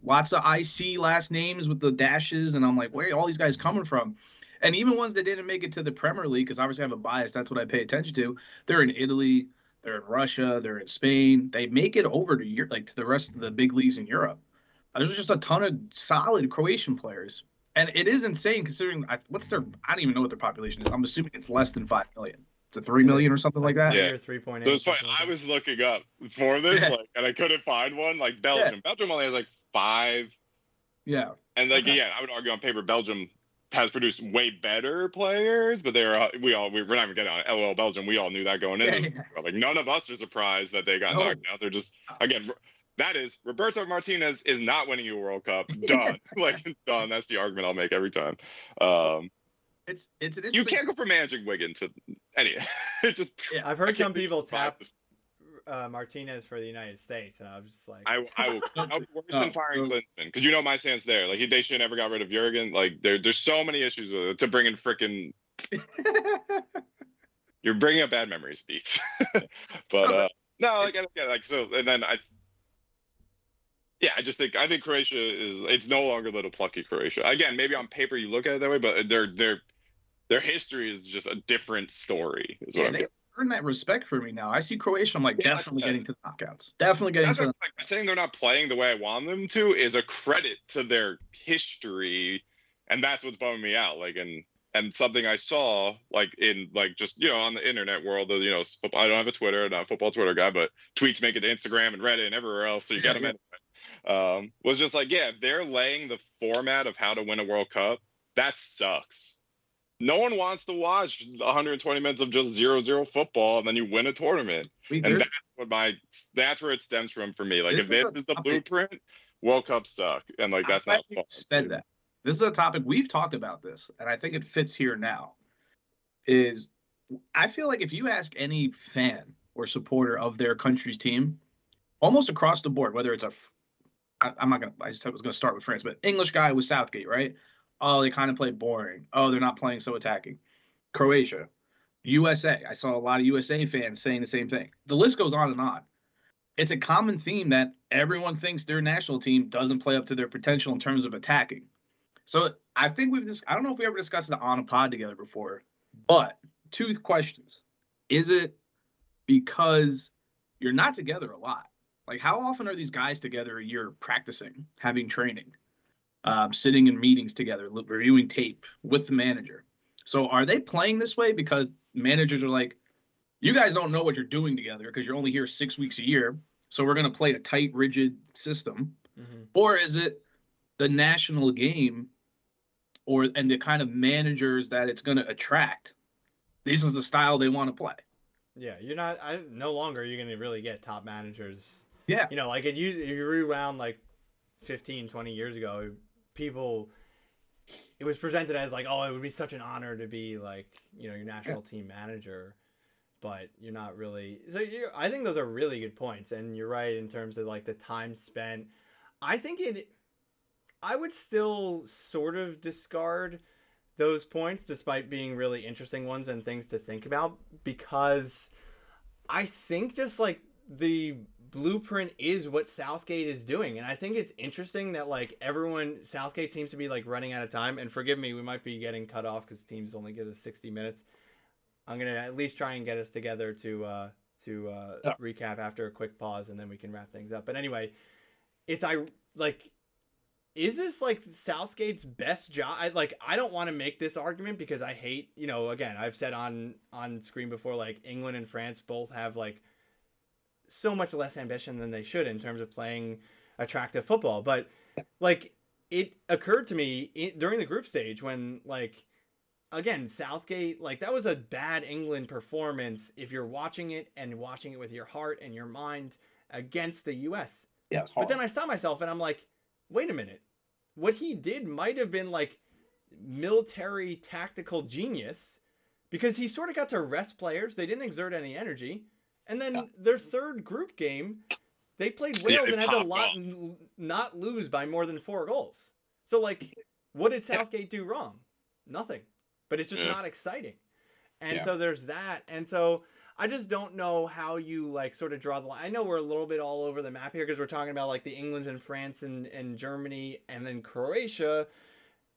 lots of IC last names with the dashes, and I'm like, where are all these guys coming from? And even ones that didn't make it to the Premier League, because obviously I have a bias, that's what I pay attention to. They're in Italy, they're in Russia, they're in Spain. They make it over to Europe, like to the rest of the big leagues in Europe. There's just a ton of solid Croatian players, and it is insane considering I don't even know what their population is. I'm assuming it's less than 5 million. To 3 million or something like that. Yeah, 3.8. So it's funny. I was looking up for this, and I couldn't find one. Like Belgium. Belgium only has like 5 Yeah. And like, Okay. yeah, I would argue on paper Belgium has produced way better players, but we're not even getting on LOL Belgium. We all knew that going in. Yeah. Like none of us are surprised that they got No. knocked out. They're just again. That is Roberto Martinez is not winning you a World Cup. Done. Like done. That's the argument I'll make every time. It's an interesting. You can't go from managing Wigan to any. It just. Yeah. I've heard some people survive tap Martinez for the United States, and I was just like, I'll be worse than firing Klinsmann because you know my stance there. Like they should never got rid of Jurgen. Like there's so many issues with it to bring in frickin' You're bringing up bad memories, Beats. But no, like so, and then I just think Croatia it's no longer little plucky Croatia. Again, maybe on paper you look at it that way, but their history is just a different story. Is what I'm getting. Earn that respect for me now. I see Croatia. I'm like definitely getting to the knockouts. Like saying they're not playing the way I want them to is a credit to their history, and that's what's bumming me out. Like and something I saw like in like just on the internet world. I don't have a Twitter, I'm not a football Twitter guy, but tweets make it to Instagram and Reddit and everywhere else, so you got them anyway. Was just like they're laying the format of how to win a World Cup. That sucks. No one wants to watch 120 minutes of just 0-0 football and then you win a tournament. And that's where it stems from for me. Like if this is the blueprint, World Cups suck. And like that's not fun. Said that. This is a topic we've talked about this, and I think it fits here now. Is I feel like if you ask any fan or supporter of their country's team, almost across the board, whether it's I was going to start with France, but English guy with Southgate, right? Oh, they kind of play boring. Oh, they're not playing so attacking. Croatia, USA. I saw a lot of USA fans saying the same thing. The list goes on and on. It's a common theme that everyone thinks their national team doesn't play up to their potential in terms of attacking. So I think I don't know if we ever discussed it on a pod together before, but two questions. Is it because you're not together a lot? Like how often are these guys together a year practicing, having training? Sitting in meetings together, reviewing tape with the manager. So are they playing this way because managers are like, you guys don't know what you're doing together because you're only here 6 weeks a year. So we're going to play a tight, rigid system. Mm-hmm. Or is it the national game and the kind of managers that it's going to attract? This is the style they want to play. Yeah, no longer you're going to really get top managers. Yeah. Like if you rewound like 15, 20 years ago, it was presented as like, oh, it would be such an honor to be like, your national team manager, but you're not really. So I think those are really good points, and you're right in terms of like the time spent. I would still sort of discard those points despite being really interesting ones and things to think about, because I think just like the blueprint is what Southgate is doing, and I think it's interesting that like Southgate seems to be like running out of time, and forgive me, we might be getting cut off because teams only give us 60 minutes. I'm gonna at least try and get us together to recap after a quick pause, and then we can wrap things up. But anyway, is this like Southgate's best job? I don't want to make this argument because I hate, again, I've said on screen before, like England and France both have like so much less ambition than they should in terms of playing attractive football. But like it occurred to me during the group stage when like, again, Southgate, like that was a bad England performance if you're watching it with your heart and your mind against the US. Yeah. But then I saw myself and I'm like, wait a minute. What he did might have been like military tactical genius, because he sort of got to rest players. They didn't exert any energy. And then their third group game, they played Wales and had to not lose by more than 4 goals. So, like, what did Southgate do wrong? Nothing. But it's just not exciting. And so there's that. And so I just don't know how you, like, sort of draw the line. I know we're a little bit all over the map here because we're talking about, like, the Englands and France and Germany and then Croatia,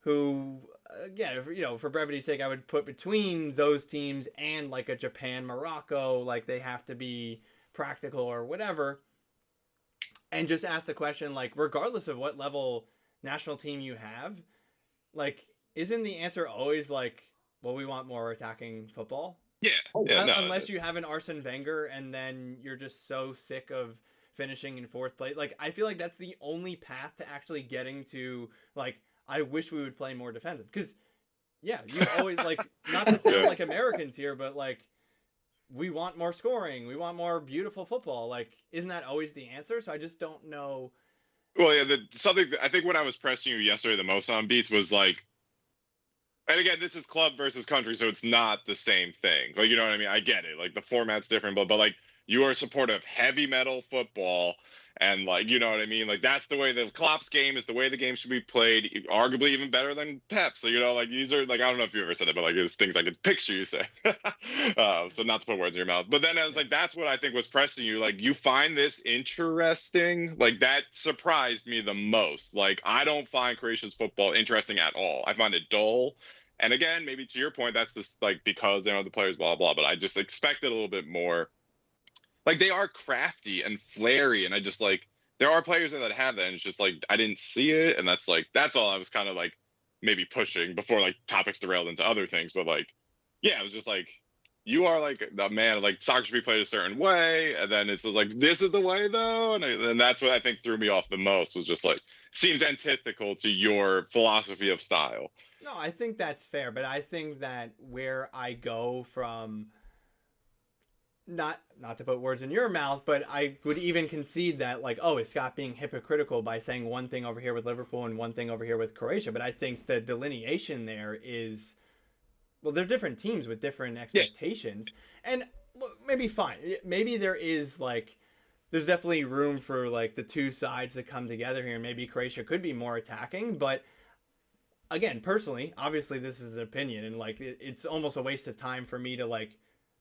who, again, for brevity's sake, I would put between those teams and like a Japan, Morocco, like they have to be practical or whatever. And just ask the question, like, regardless of what level national team you have, like, isn't the answer always like, well, we want more attacking football? Yeah. Unless you have an Arsene Wenger and then you're just so sick of finishing in fourth place. Like, I feel like that's the only path to actually getting to, like, I wish we would play more defensive. Because, yeah, you always, like, not to sound like Americans here, but, like, we want more scoring. We want more beautiful football. Like, isn't that always the answer? So I just don't know. Well, yeah, something I think when I was pressing you yesterday the most on Beats was like, and again, this is club versus country, so it's not the same thing. Like, you know what I mean? I get it. Like, the format's different, but like, you are supportive of heavy metal football, and like, you know what I mean? Like, that's the way the Klopp's game is the way the game should be played, arguably even better than Pep. So, you know, like, these are like, I don't know if you ever said that, but like, it's things I could picture you say. So not to put words in your mouth, but then I was like, that's what I think was pressing you. Like, you find this interesting. Like, that surprised me the most. Like, I don't find Croatia's football interesting at all. I find it dull. And again, maybe to your point, that's just like because they know the players, blah, blah, but I just expected a little bit more. Like, they are crafty and flary, and I just like, there are players that have that, and it's just like, I didn't see it. And that's like, that's all I was kind of like maybe pushing before like topics derailed into other things. But like, yeah, it was just like, you are like the man, like soccer should be played a certain way. And then it's just like, this is the way though. And that's what I think threw me off the most was just like, seems antithetical to your philosophy of style. No, I think that's fair, but I think that where I go from, not to put words in your mouth, but I would even concede that, like, oh, is Scott being hypocritical by saying one thing over here with Liverpool and one thing over here with Croatia? But I think the delineation there is, well, they're different teams with different expectations, and maybe fine. Maybe there is like, there's definitely room for like the two sides to come together here, and maybe Croatia could be more attacking, but again, personally, obviously this is an opinion, and like it's almost a waste of time for me to like,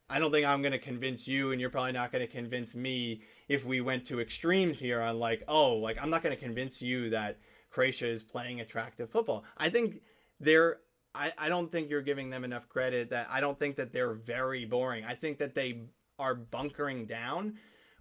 I don't think I'm going to convince you, and you're probably not going to convince me if we went to extremes here on like, oh, like I'm not going to convince you that Croatia is playing attractive football. I think I don't think you're giving them enough credit. That I don't think that they're very boring. I think that they are bunkering down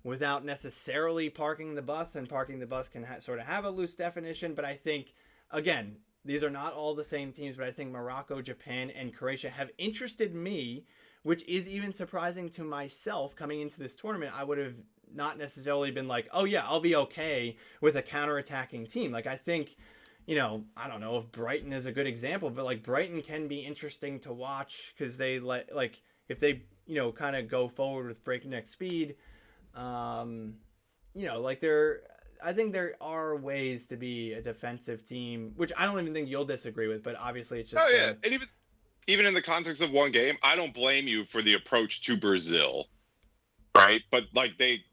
without necessarily parking the bus, and parking the bus can sort of have a loose definition, but I think, again, these are not all the same teams, but I think Morocco, Japan, and Croatia have interested me, which is even surprising to myself coming into this tournament. I would have not necessarily been like, oh yeah, I'll be okay with a counterattacking team. Like, I think, you know, I don't know if Brighton is a good example, but like Brighton can be interesting to watch because they like if they, you know, kind of go forward with breakneck speed, you know, like I think there are ways to be a defensive team, which I don't even think you'll disagree with, but obviously it's just. Oh yeah, and even in the context of one game, I don't blame you for the approach to Brazil, right? But like they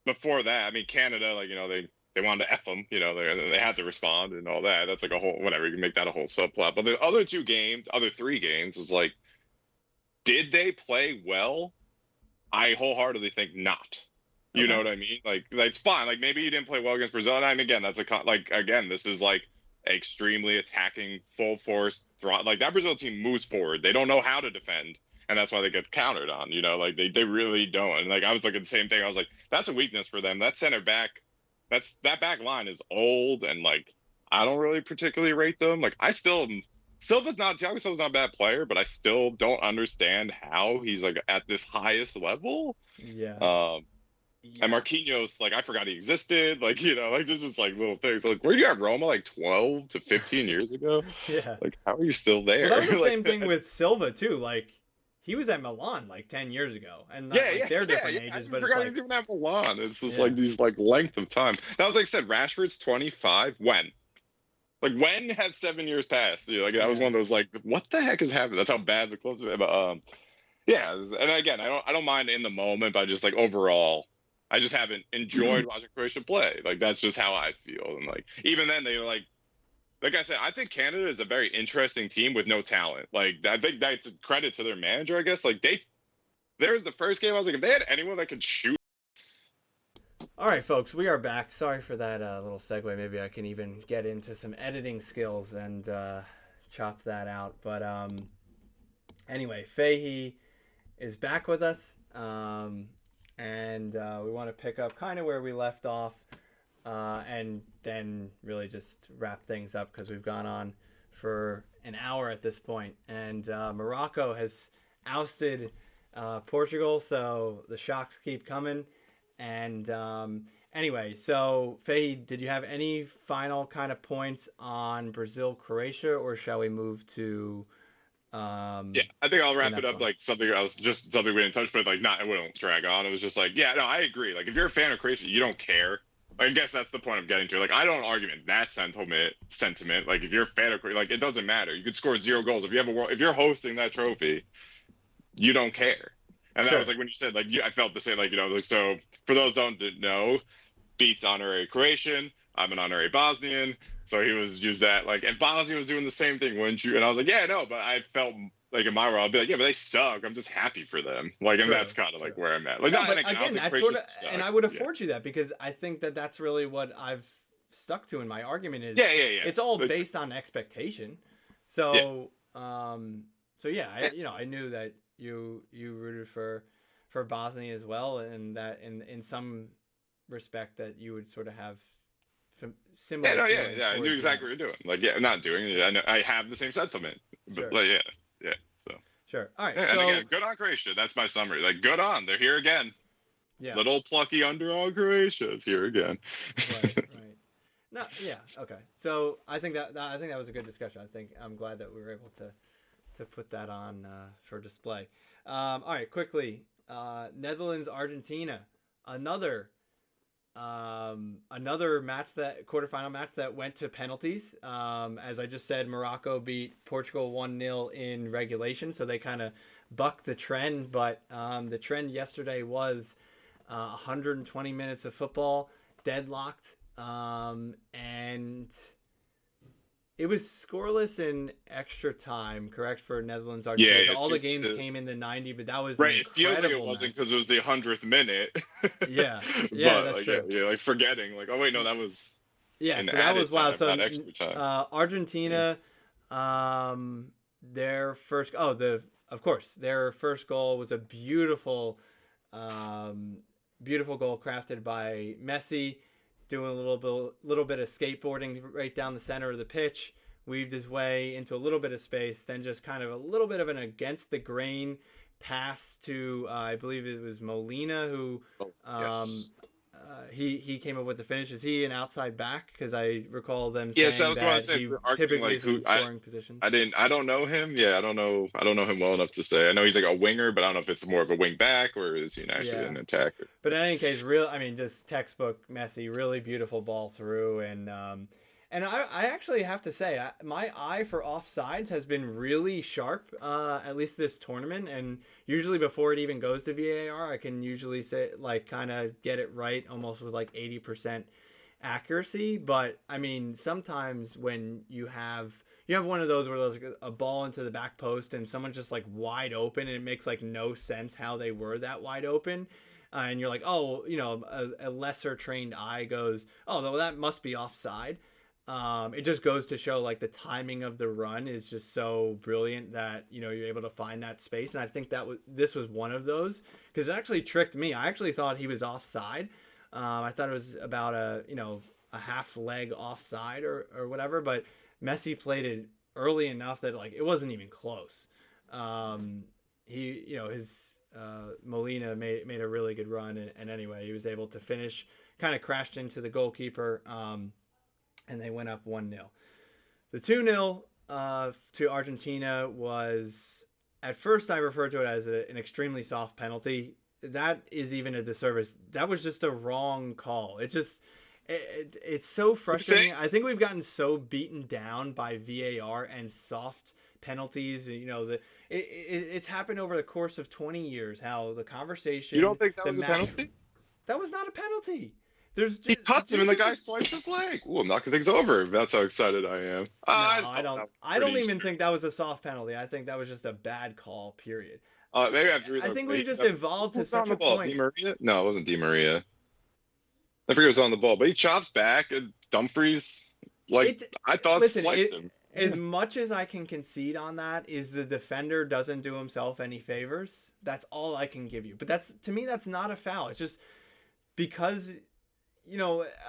before that, I mean Canada, like, you know, they wanted to F them, you know, they had to respond and all that. That's like a whole whatever, you can make that a whole subplot. But the other three games was like, did they play well? I wholeheartly think not. You know what I mean? Like it's fine. Like maybe you didn't play well against Brazil. And I mean, again, that's again, this is like extremely attacking, full force. Like that Brazil team moves forward. They don't know how to defend, and that's why they get countered on. You know, like they really don't. And like I was looking at the same thing. I was like, that's a weakness for them. That center back, that back line is old, and like I don't really particularly rate them. Like Thiago Silva's not a bad player, but I still don't understand how he's like at this highest level. Yeah. And Marquinhos, like I forgot he existed. Like, you know, like this is like little things. Like, where you at Roma like 12 to 15 years ago? Yeah. Like, how are you still there? Well, that was the like, same thing with Silva too. Like, he was at Milan like 10 years ago, and not, they're different ages. But I forgot it's he's like, even at Milan. It's just like these like length of time. That was like I said, Rashford's 25. When? Like, when have 7 years passed? You know, like that was one of those like, what the heck is happening? That's how bad the club's been. But yeah, and again, I don't mind in the moment, but just like overall, I just haven't enjoyed watching Croatia play. Like that's just how I feel. And like even then, they were like I said, I think Canada is a very interesting team with no talent. Like I think that's a credit to their manager, I guess. Like there's the first game. I was like, if they had anyone that could shoot. All right, folks, we are back. Sorry for that little segue. Maybe I can even get into some editing skills and chop that out. But anyway, Fahey is back with us. And we want to pick up kind of where we left off, and then really just wrap things up because we've gone on for an hour at this point. And Morocco has ousted Portugal, so the shocks keep coming. And anyway, so Fahey, did you have any final kind of points on Brazil, Croatia, or shall we move to Yeah, I think I'll the wrap it next up one? like something else, just something we didn't touch, but like not, it wouldn't drag on. It was just like, yeah, no, I agree. Like if you're a fan of Croatia, you don't care. Like, I guess that's the point I'm getting to. Like I don't argue in that sentiment. Like if you're a fan of Croatia, like it doesn't matter. You could score 0 goals if you have a world. If you're hosting that trophy, you don't care. And that was Sure. like when you said like I felt the same. Like like so for those don't know, Beats honorary Croatian. I'm an honorary Bosnian. So he was used that like, and Bosnia was doing the same thing, wouldn't you? And I was like, yeah, no, but I felt like in my world, I'd be like, yeah, but they suck. I'm just happy for them. Like, and that's True. kind of True. like where I'm at. Like, No, not, but and again, I don't again, think that's Croatia sort of, and I sucks. would Yeah. afford you that because I think that that's really what I've stuck to in my argument is Yeah. it's all Like, based on expectation. yeah. So, so yeah, I knew that you rooted for Bosnia as well, and that in some respect that you would sort of have Yeah, similar no, feelings I knew towards them. exactly what you're doing. Like, yeah, I'm not doing it. I know I have the same sentiment. But Sure, like, yeah. So, sure. All right, yeah, and so again, good on Croatia. That's my summary. Like, good on. They're here again. yeah, Little plucky underdog Croatia is here again. right. No, yeah, okay. So I think I think that was a good discussion. I think I'm glad that we were able to put that on for display. All right, quickly, Netherlands-Argentina, another another match that quarterfinal match that went to penalties. As I just said, Morocco beat Portugal 1-0 in regulation, so they kind of bucked the trend. But the trend yesterday was 120 minutes of football, deadlocked, and it was scoreless in extra time, correct, for Netherlands Argentina. So Yeah, all the games two. came in the 90, but that was an Right. It feels like it incredible wasn't match. because it was the 100th minute. Yeah, But that's like, true. like forgetting, like, oh wait, no, that was Yeah, in so that added was wild. time, So not extra time. Yeah. Argentina, their first of course their first goal was a beautiful goal crafted by Messi, doing a little bit of skateboarding right down the center of the pitch, weaved his way into a little bit of space, then just kind of a little bit of an against the grain pass to I believe it was Molina who Oh, um, yes. he came up with the finish. Is he an outside back? Because I recall them Yes, that saying was what I that said. he We're arguing typically like isn't who in scoring positions. I don't know him. Yeah, I don't know him well enough to say. I know he's like a winger, but I don't know if it's more of a wing back or is he actually Yeah, an attacker. but in any case, I mean, just textbook Messi, really beautiful ball through, and I actually have to say, my eye for offsides has been really sharp, at least this tournament, and usually before it even goes to VAR, I can usually say like kind of get it right, almost with like 80% accuracy. But I mean, sometimes when you have one of those where there's like a ball into the back post and someone's just like wide open and it makes like no sense how they were that wide open. And you're like, oh, a lesser trained eye goes, oh, well, that must be offside. It just goes to show like the timing of the run is just so brilliant that you're able to find that space, and I think this was one of those because it actually tricked me. I actually thought he was offside. I thought it was about a half leg offside or whatever, but Messi played it early enough that like it wasn't even close. His Molina made a really good run, and anyway, he was able to finish. Kind of crashed into the goalkeeper, and they went up 1-0. The 2-0 to Argentina was, at first I referred to it as an extremely soft penalty. That is even a disservice. That was just a wrong call. It's so frustrating. I think we've gotten so beaten down by VAR and soft penalties. It's happened over the course of 20 years. How the conversation, You don't think that the was a match, penalty? that was not a penalty. He cuts him and the guy swipes his leg. Ooh, I'm knocking things over. That's how excited I am. No, I don't. I don't even Strict. think that was a soft penalty. I think that was just a bad call. Period. Maybe I have to read I the think we've just rating. evolved Who to was on such the a ball? Di point. Maria? No, it wasn't Di Maria. I forget who was on the ball, but he chops back and Dumfries, I thought, Listen, swiped him. as much as I can concede on that is the defender doesn't do himself any favors. That's all I can give you. But to me, that's not a foul. It's just because,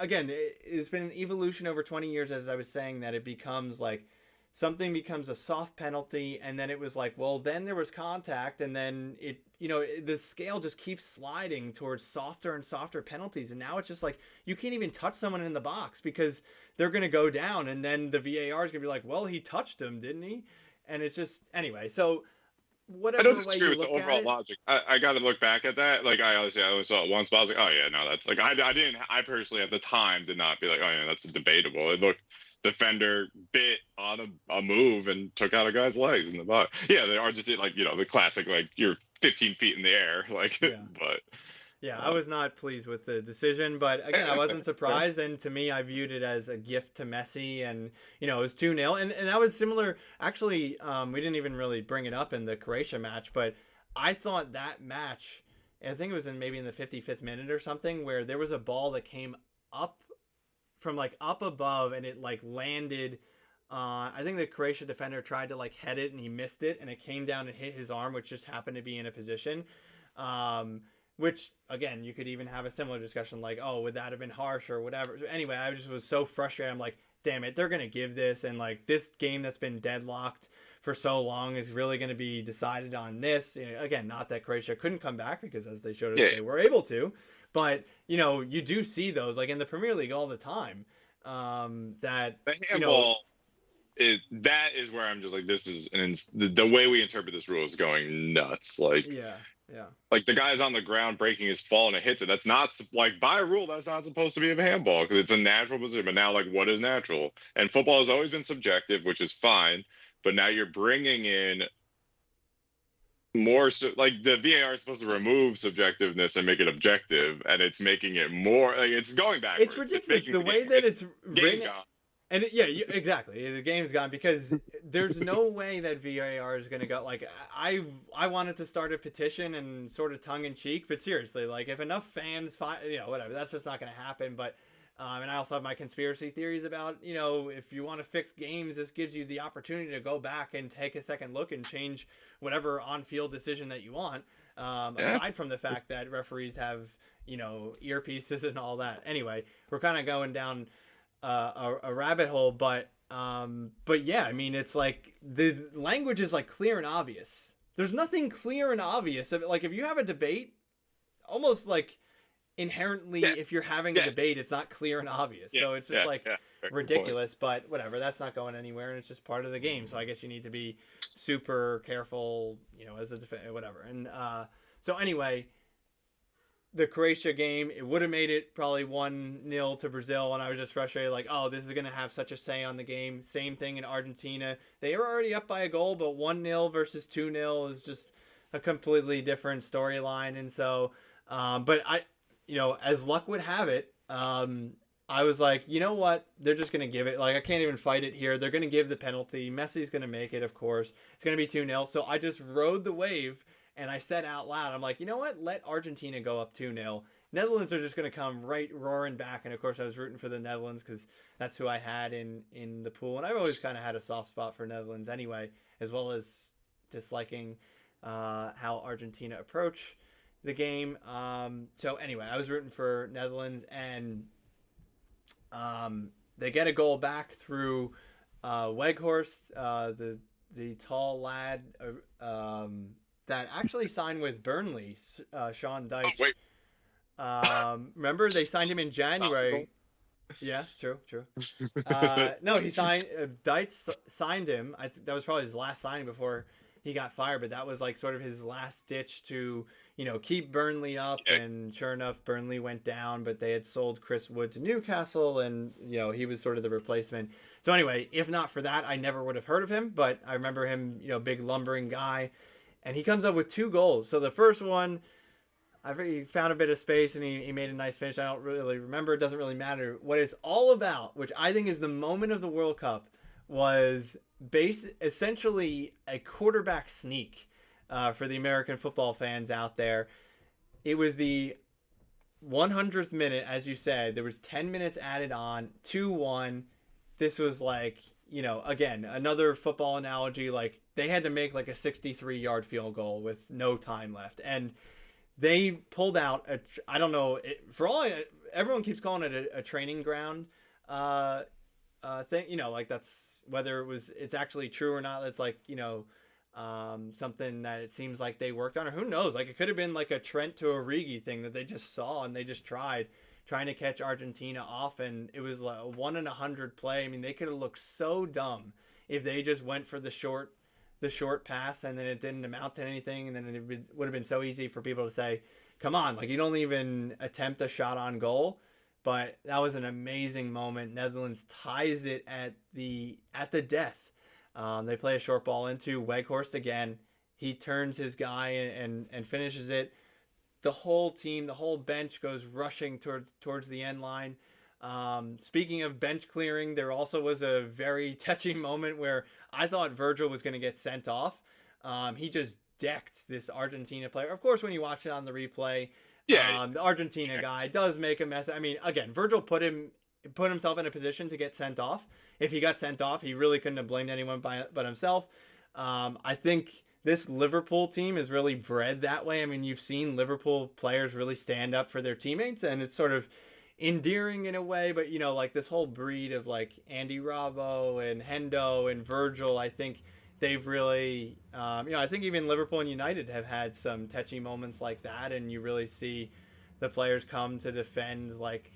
again, it's been an evolution over 20 years, as I was saying, that it becomes like something becomes a soft penalty, and then it was like, well, then there was contact, and then it, the scale just keeps sliding towards softer and softer penalties, and now it's just like you can't even touch someone in the box because they're going to go down, and then the VAR is going to be like, well, he touched him, didn't he? And it's just, anyway, so I whatever don't way disagree you with the look at overall it. logic. I got to look back at that. Like I only saw it once, but I was like, oh yeah, no, that's like I personally at the time did not be like, oh yeah, that's debatable. It looked defender bit on a move and took out a guy's legs in the box. Yeah, they are just like the classic like you're 15 feet in the air, like Yeah. but Yeah, I was not pleased with the decision, but again, I wasn't surprised, and to me, I viewed it as a gift to Messi, and, it was 2-0, and that was similar, actually, we didn't even really bring it up in the Croatia match, but I thought that match, I think it was maybe in the 55th minute or something, where there was a ball that came up from, like, up above, and it, like, landed, I think the Croatia defender tried to, like, head it, and he missed it, and it came down and hit his arm, which just happened to be in a position, which, again, you could even have a similar discussion like, oh, would that have been harsh or whatever. Anyway, I just was so frustrated. I'm like, damn it, they're going to give this. And, like, this game that's been deadlocked for so long is really going to be decided on this. Again, not that Croatia couldn't come back because, as they showed us, they were able to. But, you do see those, like, in the Premier League all the time. That, the handball, that is where I'm just like, this is the way we interpret this rule is going nuts. Like, yeah. Like the guy's on the ground breaking his fall and it hits it. That's not like by rule. That's not supposed to be a handball because it's a natural position. But now, like, what is natural? And football has always been subjective, which is fine. But now you're bringing in more. Like the VAR is supposed to remove subjectiveness and make it objective, and it's making it more. Like it's going backwards. It's ridiculous the way that it's written. Gone. And exactly. The game's gone because there's no way that VAR is going to go. Like, I wanted to start a petition and sort of tongue in cheek, but seriously, like, if enough fans, whatever, that's just not going to happen. But, and I also have my conspiracy theories about, if you want to fix games, this gives you the opportunity to go back and take a second look and change whatever on-field decision that you want. Aside from the fact that referees have, earpieces and all that. Anyway, we're kind of going down a rabbit hole, but yeah, I mean, it's like the language is like clear and obvious. There's nothing clear and obvious. Like if you have a debate, almost like inherently, if you're having a debate, it's not clear and obvious. So it's just ridiculous. But whatever, that's not going anywhere, and it's just part of the game. So I guess you need to be super careful, as a defender, whatever. And so anyway. The Croatia game, it would have made it probably 1-0 to Brazil, and I was just frustrated, like, oh, this is going to have such a say on the game. Same thing in Argentina. They were already up by a goal, but 1-0 versus 2-0 is just a completely different storyline. And so, but I, as luck would have it, I was like, you know what? They're just going to give it. Like, I can't even fight it here. They're going to give the penalty. Messi's going to make it, of course. It's going to be 2-0. So I just rode the wave. And I said out loud, I'm like, you know what? Let Argentina go up 2-0. Netherlands are just going to come right roaring back. And, of course, I was rooting for the Netherlands because that's who I had in the pool. And I've always kind of had a soft spot for Netherlands anyway, as well as disliking how Argentina approach the game. So, anyway, I was rooting for Netherlands. And they get a goal back through Weghorst, the tall lad that actually signed with Burnley, Sean Dyche. Remember, they signed him in January. Yeah, true. No, he signed. Dyche signed him. That was probably his last signing before he got fired. But that was like sort of his last ditch to, keep Burnley up. And sure enough, Burnley went down. But they had sold Chris Wood to Newcastle, and he was sort of the replacement. So anyway, if not for that, I never would have heard of him. But I remember him, big lumbering guy. And he comes up with 2 goals. So the first one, he found a bit of space and he made a nice finish. I don't really remember. It doesn't really matter. What it's all about, which I think is the moment of the World Cup, was essentially a quarterback sneak for the American football fans out there. It was the 100th minute, as you said. There was 10 minutes added on, 2-1. This was like, again, another football analogy, like, they had to make like a 63-yard field goal with no time left. And they pulled out I don't know, everyone keeps calling it a training ground thing, like that's whether it's actually true or not. It's like, something that it seems like they worked on, or who knows, like it could have been like a Trent to Origi thing that they just saw and they just trying to catch Argentina off, and it was like a 1 in 100 play. I mean, they could have looked so dumb if they just went for the short pass and then it didn't amount to anything, and then it would have been so easy for people to say, come on, like you don't even attempt a shot on goal. But that was an amazing moment. Netherlands ties it at the death. They play a short ball into Weghorst again. He turns his guy and finishes it. The whole team, the whole bench goes rushing towards the end line. Speaking of bench clearing, there also was a very touching moment where I thought Virgil was going to get sent off. He just decked this Argentina player. Of course, when you watch it on the replay, the Argentina guy does make a mess. I mean, again, Virgil put himself in a position to get sent off. If he got sent off, he really couldn't have blamed anyone but himself. I think this Liverpool team is really bred that way. I mean, you've seen Liverpool players really stand up for their teammates, and it's sort of endearing in a way. But, like this whole breed of like Andy Robbo and Hendo and Virgil, I think they've really, I think even Liverpool and United have had some touchy moments like that, and you really see the players come to defend, like,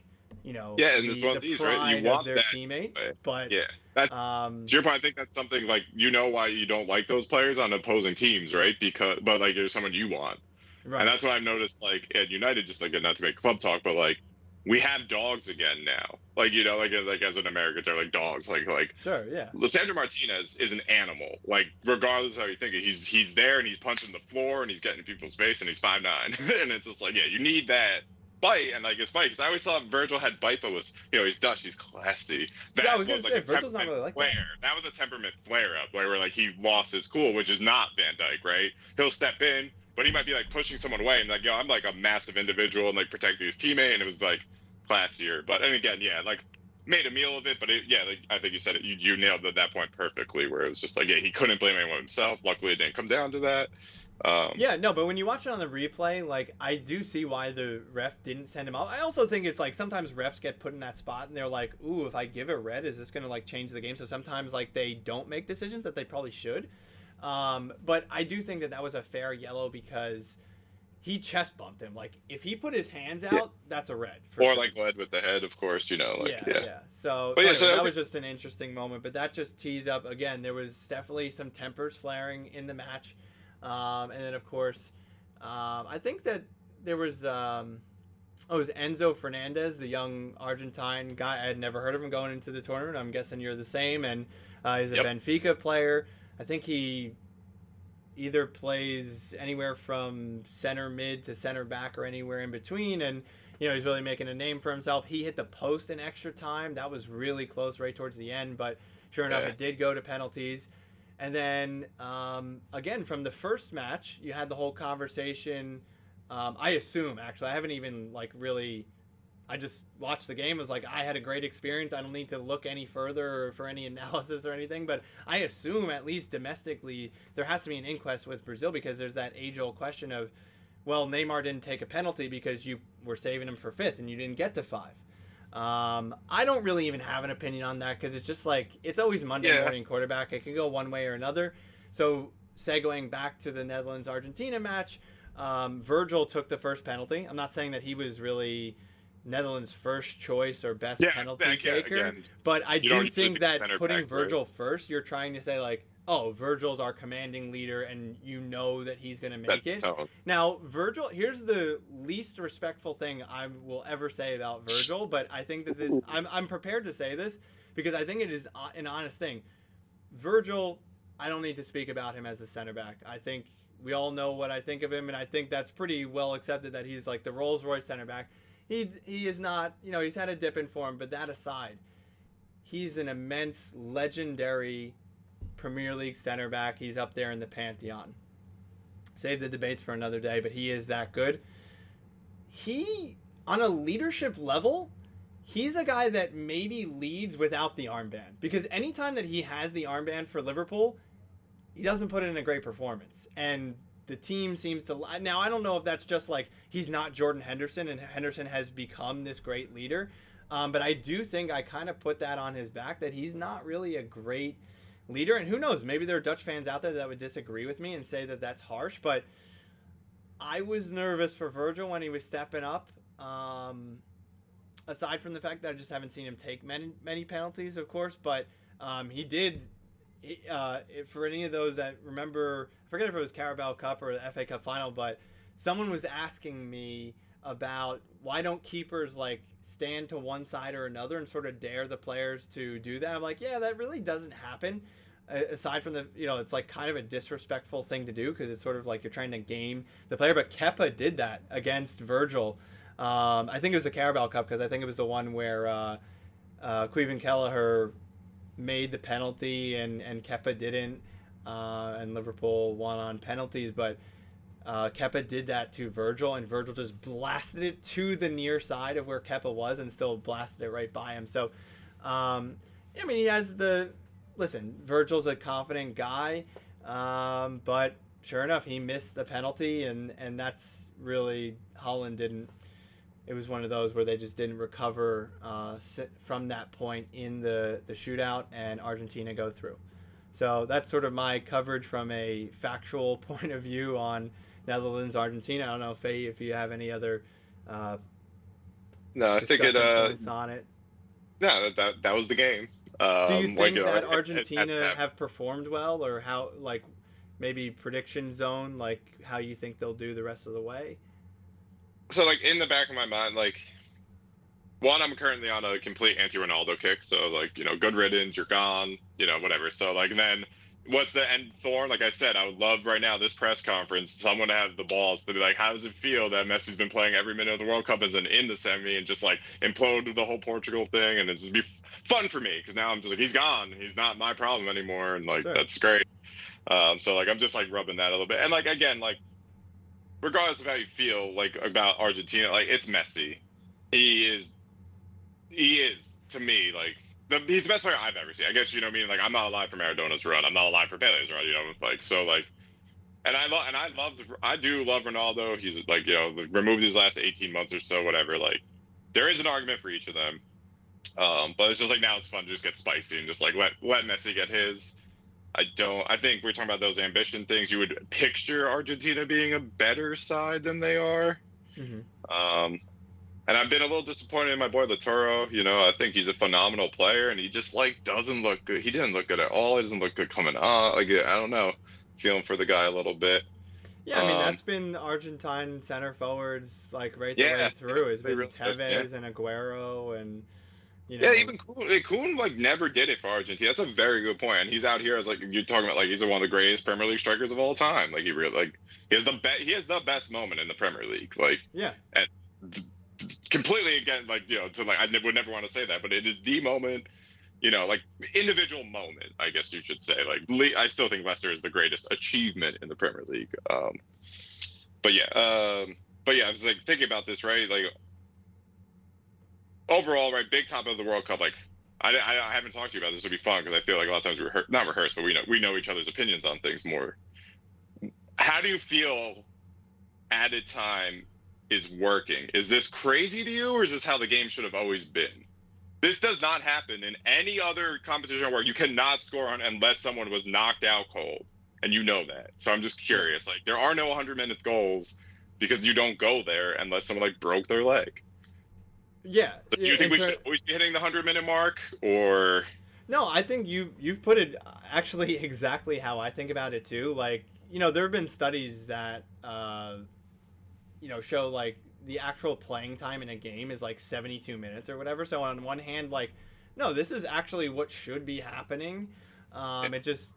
and it's one of these, right? You want their that teammate, way. but that's to your point. I think that's something like why you don't like those players on opposing teams, right? But like there's someone you want, right. And that's what I've noticed. Like at United, just like not to make club talk, but like we have dogs again now. Like like as an American term, like dogs. Like sure, yeah. Lisandro Martinez is an animal. Like regardless of how you think it, he's there and he's punching the floor and he's getting in people's face and he's 5'9", and it's just like you need that bite. And like it's funny because I always thought Virgil had bite, but was he's Dutch, he's classy. That I was gonna was say like a Virgil's not really like flare. That was a temperament flare up, where like he lost his cool, which is not Van Dijk, right? He'll step in, but he might be like pushing someone away and like I'm like a massive individual and like protecting his teammate, and it was like classier. But and again, like made a meal of it. But like I think you said it, you nailed it at that point perfectly, where it was just like he couldn't blame anyone himself. Luckily, it didn't come down to that. But when you watch it on the replay, like I do see why the ref didn't send him off. I also think it's like sometimes refs get put in that spot and they're like, ooh, if I give a red, is this gonna like change the game? So sometimes like they don't make decisions that they probably should. But I do think that was a fair yellow because he chest bumped him. Like if he put his hands out, that's a red. Or sure. Like led with the head, of course. So that was just an interesting moment. But that just tees up again. There was definitely some tempers flaring in the match. And then, of course, I think that there was, it was Enzo Fernandez, the young Argentine guy. I had never heard of him going into the tournament. I'm guessing you're the same. And he's a Benfica player. I think he either plays anywhere from center mid to center back or anywhere in between. And, he's really making a name for himself. He hit the post in extra time. That was really close right towards the end. But sure enough, it did go to penalties. And then, again, from the first match, you had the whole conversation. I assume, actually, I haven't even, I just watched the game. I was like, I had a great experience. I don't need to look any further or for any analysis or anything. But I assume, at least domestically, there has to be an inquest with Brazil because there's that age-old question of, well, Neymar didn't take a penalty because you were saving him for 5th and you didn't get to 5. I don't really even have an opinion on that because it's just like it's always Monday morning quarterback. It can go one way or another. So segueing back to the Netherlands-Argentina match, Virgil took the first penalty. I'm not saying that he was really Netherlands' first choice or best penalty taker, but I do think that putting Virgil first, you're trying to say like, oh, Virgil's our commanding leader and that he's going to make it. Now, Virgil, here's the least respectful thing I will ever say about Virgil, but I think that this, I'm prepared to say this because I think it is an honest thing. Virgil, I don't need to speak about him as a center back. I think we all know what I think of him, and I think that's pretty well accepted that he's like the Rolls-Royce center back. He is not, he's had a dip in form, but that aside, he's an immense, legendary Premier League center back. He's up there in the pantheon. Save the debates for another day, but he is that good. He, on a leadership level, he's a guy that maybe leads without the armband. Because anytime that he has the armband for Liverpool, he doesn't put in a great performance. And the team seems to... Now, I don't know if that's just like he's not Jordan Henderson and Henderson has become this great leader. But I do think I kind of put that on his back, that he's not really a great leader. And who knows, maybe there are Dutch fans out there that would disagree with me and say that that's harsh. But I was nervous for Virgil when he was stepping up. Aside from the fact that I just haven't seen him take many penalties, of course. But he did. For any of those that remember, I forget if it was Carabao Cup or the FA Cup final, but someone was asking me about why don't keepers like stand to one side or another and sort of dare the players to do that. I'm like, yeah, that really doesn't happen. Aside from the, it's like kind of a disrespectful thing to do because it's sort of like you're trying to game the player. But Kepa did that against Virgil. I think it was the Carabao Cup because I think it was the one where Queven Kelleher made the penalty and Kepa didn't, and Liverpool won on penalties. But Kepa did that to Virgil, and Virgil just blasted it to the near side of where Kepa was and still blasted it right by him. So, I mean, he has Virgil's a confident guy, but sure enough, he missed the penalty, and that's really, Holland didn't. It was one of those where they just didn't recover from that point in the shootout, and Argentina go through. So that's sort of my coverage from a factual point of view on Netherlands-Argentina. I don't know, Fahey, if you have any other no, I think points on it. No, that was the game. Do you think that Argentina have performed well, or how, like, maybe prediction zone, like how you think they'll do the rest of the way? So, like, in the back of my mind, like, one, I'm currently on a complete anti-Ronaldo kick. So, like, good riddance, you're gone, whatever. So, like, then what's the end thorn? Like I said, I would love right now this press conference, someone to have the balls to be like, how does it feel that Messi's been playing every minute of the World Cup as an in the semi and just, like, implode the whole Portugal thing? And it just be fun for me because now I'm just like, he's gone. He's not my problem anymore. And, like, That's great. So, like, I'm just, like, rubbing that a little bit. And, like, again, like, regardless of how you feel, like, about Argentina, like, it's Messi. He is to me, like, he's the best player I've ever seen. I guess, like, I'm not alive for Maradona's run. I'm not alive for Pele's run, like, so, like, and I do love Ronaldo. He's, like, removed these last 18 months or so, whatever. Like, there is an argument for each of them. But it's just, like, now it's fun to just get spicy and just, like, let Messi get his. I think we're talking about those ambition things. You would picture Argentina being a better side than they are. Mm-hmm. And I've been a little disappointed in my boy Lautaro. I think he's a phenomenal player, and he just, like, doesn't look good. He didn't look good at all. He doesn't look good coming on. Like, I don't know. Feeling for the guy a little bit. Yeah, I mean, that's been Argentine center forwards, like, right the way through. It's been Tevez and Aguero and... Yeah, even Kuhn, like, never did it for Argentina. That's a very good point. And he's out here as, like, you're talking about, like, he's one of the greatest Premier League strikers of all time. Like, he has the best moment in the Premier League. Like, yeah, and completely again, like, I would never want to say that, but it is the moment, like, individual moment, I guess you should say. Like, I still think Leicester is the greatest achievement in the Premier League. But yeah, I was, like, thinking about this, right? Like, overall, right, big top of the World Cup. Like, I haven't talked to you about this. Would be fun because I feel like a lot of times not rehearse, but we know each other's opinions on things more. How do you feel added time is working? Is this crazy to you, or is this how the game should have always been? This does not happen in any other competition where you cannot score on unless someone was knocked out cold, and you know that. So I'm just curious. Like, there are no 100-minute goals because you don't go there unless someone, like, broke their leg. Yeah. So do you think we should always be hitting the 100-minute mark, or? No, I think you've put it actually exactly how I think about it too. Like, there have been studies that show, like, the actual playing time in a game is, like, 72 minutes or whatever. So on one hand, like, no, this is actually what should be happening. It just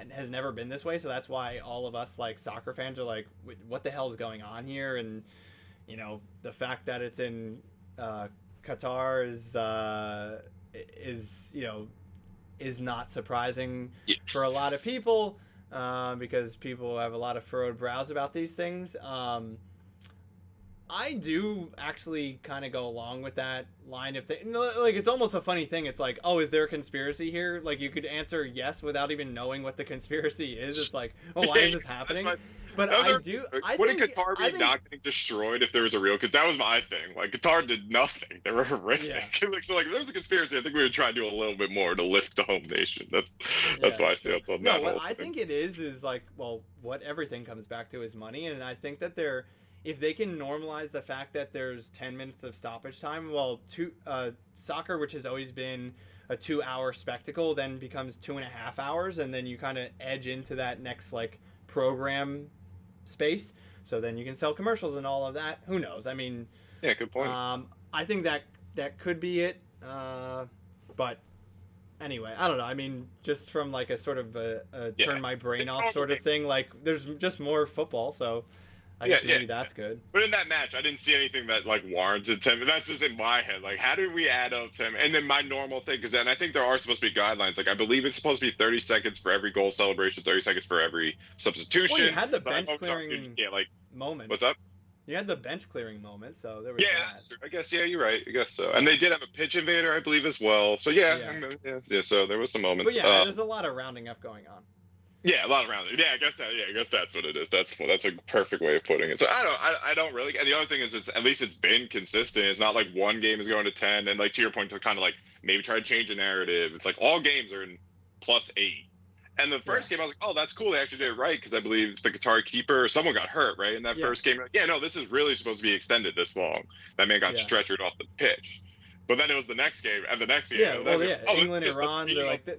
has never been this way. So that's why all of us, like, soccer fans are like, what the hell is going on here? And the fact that it's in Qatar is not surprising for a lot of people because people have a lot of furrowed brows about these things. I do actually kind of go along with that line. If they, like, it's almost a funny thing. It's like, oh, is there a conspiracy here? Like, you could answer yes without even knowing what the conspiracy is. It's like, oh, why is this happening? But I do. Wouldn't Qatar be not getting destroyed if there was a real? Because that was my thing. Like Qatar did nothing. They were horrific. Yeah. So like, if there was a conspiracy, I think we would try to do a little bit more to lift the home nation. That's my stance on that. No, what I think it is like, well, what everything comes back to is money, and I think that if they can normalize the fact that there's 10 minutes of stoppage time, well, soccer, which has always been a 2-hour spectacle, then becomes 2.5 hours, and then you kind of edge into that next like program space. So then you can sell commercials and all of that. Who knows? I mean, yeah, good point. I think that could be it. But anyway, I don't know. I mean, just from like a sort of a turn my brain off sort of thing. Like, there's just more football, so I guess maybe that's good. But in that match, I didn't see anything that like warranted 10. That's just in my head. Like, how did we add up 10? And then my normal thing, because then I think there are supposed to be guidelines. Like, I believe it's supposed to be 30 seconds for every goal celebration, 30 seconds for every substitution. Well, you had the bench clearing moment. What's up? You had the bench clearing moment, so there was that. I guess, yeah, you're right. I guess so. And they did have a pitch invader, I believe, as well. So, yeah, so there was some moments. But yeah, there's a lot of rounding up going on. Yeah, a lot of rounding. Yeah, I guess that's what it is. That's a perfect way of putting it. So I don't really. And the other thing is, at least it's been consistent. It's not like one game is going to 10, and like to your point, to kind of like maybe try to change the narrative. It's like all games are in +8. And the first game, I was like, oh, that's cool. They actually did it right, because I believe the Qatari keeper or someone got hurt, right? In that first game, like, no, this is really supposed to be extended this long. That man got stretchered off the pitch. But then it was the next game, and the next game. England, Iran,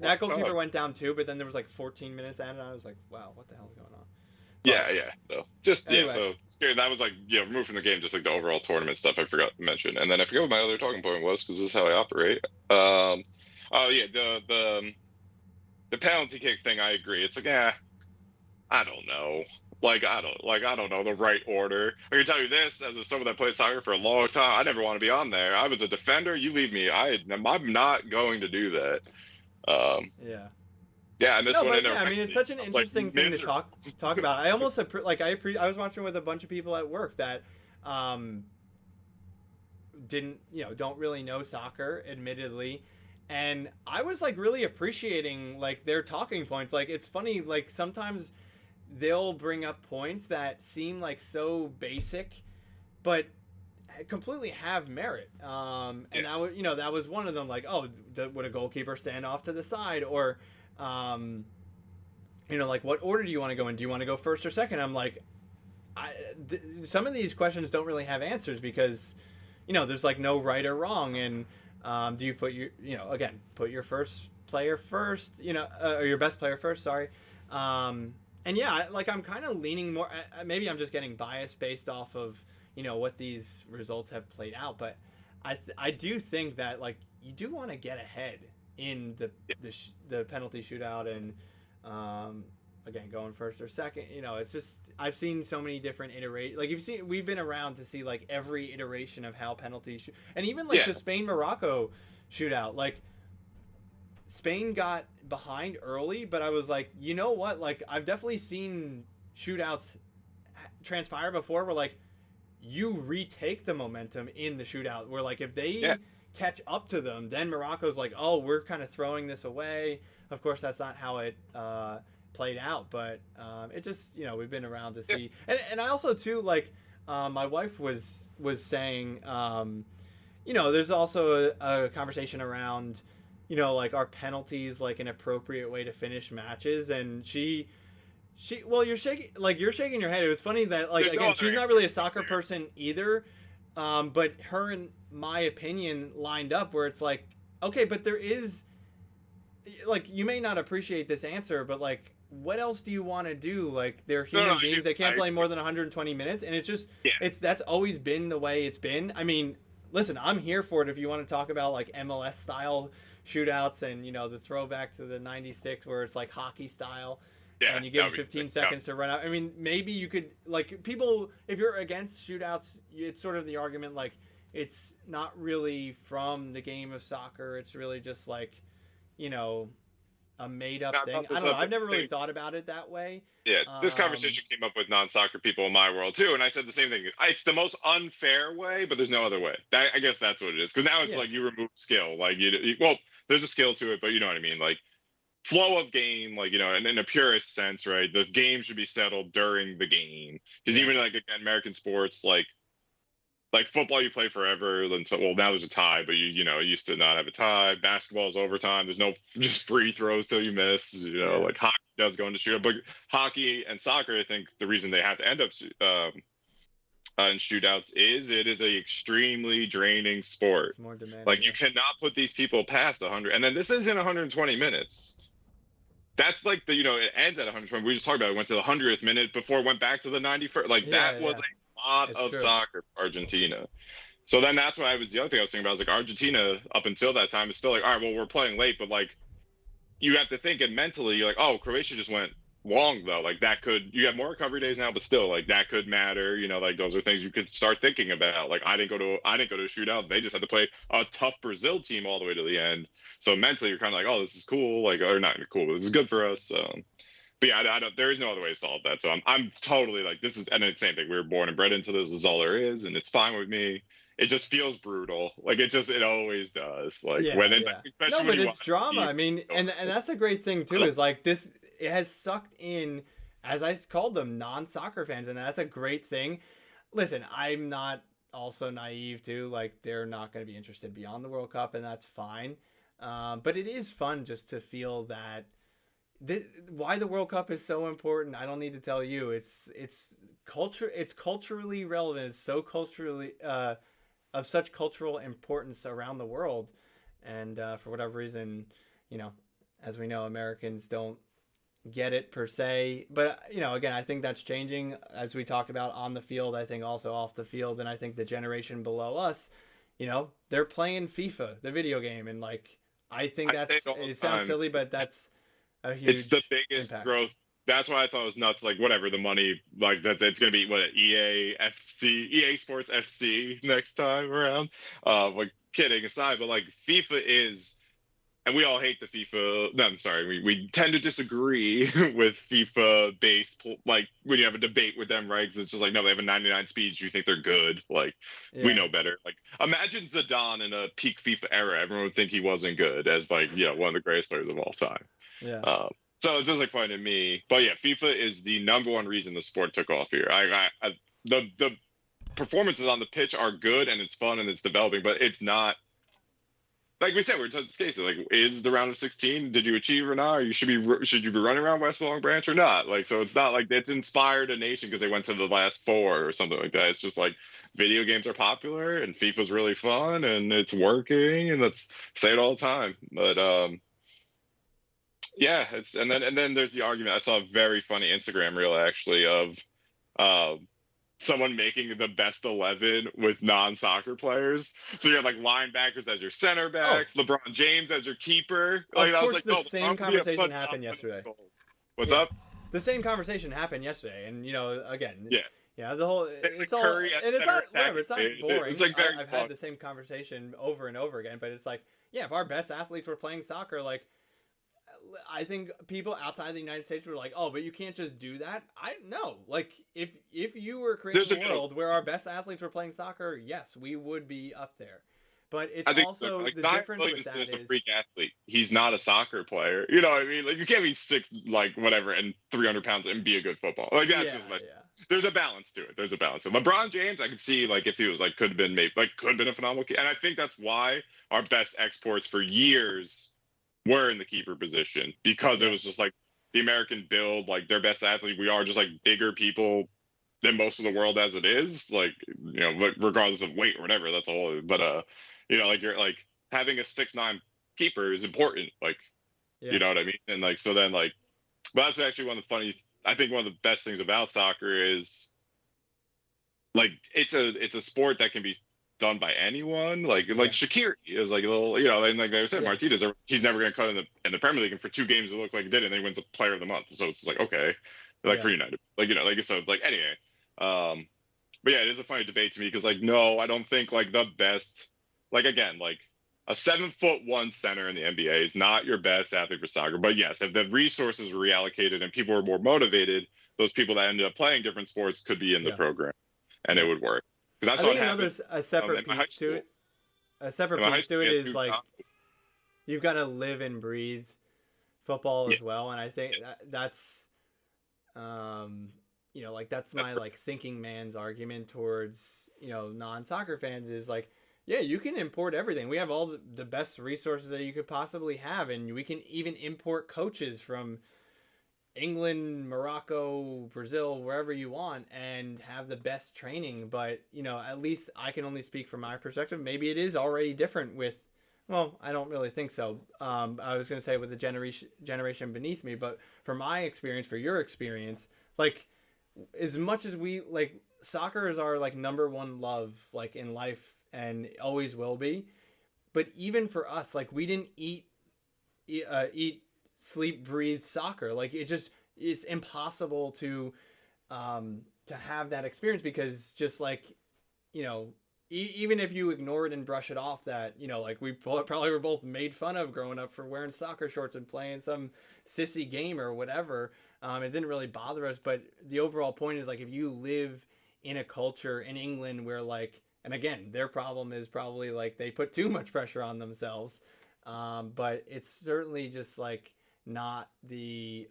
that goalkeeper went down too, but then there was like 14 minutes added, and I was like, wow, what the hell is going on? So just anyway. So scary. That was like removed from the game, just like the overall tournament stuff I forgot to mention. And then I forget what my other talking point was, because this is how I operate. The penalty kick thing, I agree. It's like, I don't know. I don't know the right order. I can tell you this, as someone that played soccer for a long time, I never want to be on there. I was a defender. You leave me. I'm not going to do that. Yeah, and this one in there. I mean, it's such an interesting thing to talk about. I almost I was watching with a bunch of people at work that don't really know soccer, admittedly. And I was like really appreciating like their talking points. Like, it's funny, like sometimes they'll bring up points that seem like so basic, but completely have merit. And that was one of them. Like, oh, would a goalkeeper stand off to the side, or, like, what order do you want to go in? Do you want to go first or second? I'm like, some of these questions don't really have answers, because, there's like no right or wrong. And do you put put your first player first, or your best player first? Sorry. And I'm kind of leaning more. Maybe I'm just getting biased based off of what these results have played out, but I do think that like you do want to get ahead in the penalty shootout, and again, going first or second. It's just, I've seen so many different iterations. Like, we've been around to see like every iteration of how penalties and even like the Spain-Morocco shootout. Like, Spain got behind early, but I was like, you know what? Like, I've definitely seen shootouts transpire before where like you retake the momentum in the shootout, where like if they catch up to them, then Morocco's like, oh, we're kind of throwing this away. Of course, that's not how it played out, but it just, we've been around to see. And I also too, like, my wife was saying, there's also a conversation around, like, are penalties like an appropriate way to finish matches? And well, you're shaking your head. It was funny that, like, again, she's not really a soccer person either, but her and my opinion lined up where it's like, okay, but there is, like, you may not appreciate this answer, but like, what else do you want to do? Like, they're human beings. They can't play more than 120 minutes. And it's just, that's always been the way it's been. I mean, listen, I'm here for it if you want to talk about like MLS style shootouts and, the throwback to the 96 where it's like hockey style. And you give them 15 seconds to run out. I mean, maybe you could, like, people, if you're against shootouts, it's sort of the argument, like, it's not really from the game of soccer. It's really just like, a made up Not thing. I this don't know. up, I've never really thing. thought about it that way. Yeah, this conversation came up with non-soccer people in my world too, and I said the same thing. It's the most unfair way, but there's no other way. I guess that's what it is. Because now it's Yeah. like you remove skill. Like well, there's a skill to it, but you know what I mean. Like flow of game, like in a purist sense, right? The game should be settled during the game. Because even like again, American sports, like football, you play forever. And so, well, now there's a tie, but you used to not have a tie. Basketball is overtime. There's no just free throws till you miss. Like hockey does go into shootout, but hockey and soccer, I think the reason they have to end up in shootouts is it is a extremely draining sport. It's more demanding. Like you cannot put these people past 100, and then this is in 120 minutes. That's like it ends at 120. We just talked about it. Went to the 100th minute before it went back to the 91st. Like that was a lot of soccer for Argentina. So then that's why the other thing I was thinking about. I was like, Argentina up until that time is still like, all right, well, we're playing late, but like you have to think it mentally. You're like, oh, Croatia just went long though. Like that you have more recovery days now, but still like that could matter. Like those are things you could start thinking about. Like I didn't go to a shootout. They just had to play a tough Brazil team all the way to the end. So mentally you're kind of like, oh, this is cool. Like, or not cool, but this is good for us. But yeah, I don't. There is no other way to solve that. So I'm totally like this is, and it's the same thing. We were born and bred into this. This is all there is, and it's fine with me. It just feels brutal. Like it always does. Like especially no, but it's drama. I mean, and that's a great thing too. Is like this. It has sucked in, as I called them, non-soccer fans, and that's a great thing. Listen, I'm not also naive too. Like they're not going to be interested beyond the World Cup, and that's fine. But it is fun just to feel that. Why the World Cup is so important, I don't need to tell you. It's culture. It's culturally relevant. It's so culturally of such cultural importance around the world, and for whatever reason, as we know, Americans don't get it per se. But again, I think that's changing as we talked about on the field. I think also off the field, and I think the generation below us, they're playing FIFA, the video game, and like I think it sounds silly, but that's a huge. It's the biggest impact. Growth. That's why I thought it was nuts. Like whatever the money, like that's going to be EA Sports FC next time around. Like kidding aside, but like FIFA is. And we all hate the FIFA. No, I'm sorry. We tend to disagree with FIFA-based, like when you have a debate with them, right? Because it's just like, no, they have a 99 speeds. You think they're good? Like we know better. Like imagine Zidane in a peak FIFA era. Everyone would think he wasn't good, as like one of the greatest players of all time. Yeah. So it's just like funny to me. But yeah, FIFA is the number one reason the sport took off here. The performances on the pitch are good and it's fun and it's developing, but it's not. Like we said, we're touching cases. Like, is the round of 16? Did you achieve or not? Or should you be running around West Long Branch or not? Like, so it's not like it's inspired a nation because they went to the last four or something like that. It's just like video games are popular and FIFA's really fun and it's working, and let's say it all the time. But yeah, and then there's the argument. I saw a very funny Instagram reel actually of someone making the best 11 with non-soccer players. So you have like linebackers as your center backs, LeBron James as your keeper. Like, of course, I was like, the same conversation happened yesterday. What's up? The same conversation happened yesterday, and again, the whole it's like all, and it's not whatever. It's not boring. It's like I've had the same conversation over and over again, but it's like, if our best athletes were playing soccer, like. I think people outside the United States were like, "Oh, but you can't just do that." I know, like if you were creating a world where our best athletes were playing soccer, yes, we would be up there. But it's also the difference with that is a freak athlete. He's not a soccer player. You know what I mean? Like you can't be 6 like whatever and 300 pounds and be a good football. Like that's just my. There's a balance to it. There's a balance. And LeBron James, I could see like if he was like could have been a phenomenal kid. And I think that's why our best exports for years were in the keeper position, because it was just like the American build, like their best athletes. We are just like bigger people than most of the world as it is, like regardless of weight or whatever. That's all. But like you're like having a 6'9" keeper is important. Like you know what I mean. And like so then like, but that's actually I think one of the best things about soccer is like it's a sport that can be done by anyone, like Shaqiri is like a little, and like I said, Martinez, he's never gonna cut in the Premier League, and for 2 games it looked like he did, and then he wins a Player of the Month. So it's like okay, like for United, so like anyway, but yeah, it is a funny debate to me because like no, I don't think like the best, like again, like a 7'1" center in the NBA is not your best athlete for soccer. But yes, if the resources were reallocated and people were more motivated, those people that ended up playing different sports could be in the Yeah. program, and it Yeah. would work. Because I that's what think another happened a separate in my high piece to school. it. A separate In my high piece school, to we it had is two like colleges. you've got to live and breathe football Yeah, as well, and I think yeah, that's like that's my like thinking man's argument towards non-soccer fans is like, yeah, you can import everything. We have all the best resources that you could possibly have, and we can even import coaches from England, Morocco, Brazil, wherever you want, and have the best training. But at least I can only speak from my perspective. Maybe it is already different with. Well, I don't really think so. I was going to say with the generation beneath me, but for my experience, for your experience, like as much as we like soccer is our like number one love like in life and always will be. But even for us, like we didn't eat sleep, breathe soccer. Like it's impossible to have that experience because just like you know even if you ignore it and brush it off that like we probably were both made fun of growing up for wearing soccer shorts and playing some sissy game or whatever. It didn't really bother us, but the overall point is like if you live in a culture in England where like, and again their problem is probably like they put too much pressure on themselves, but it's certainly just like not the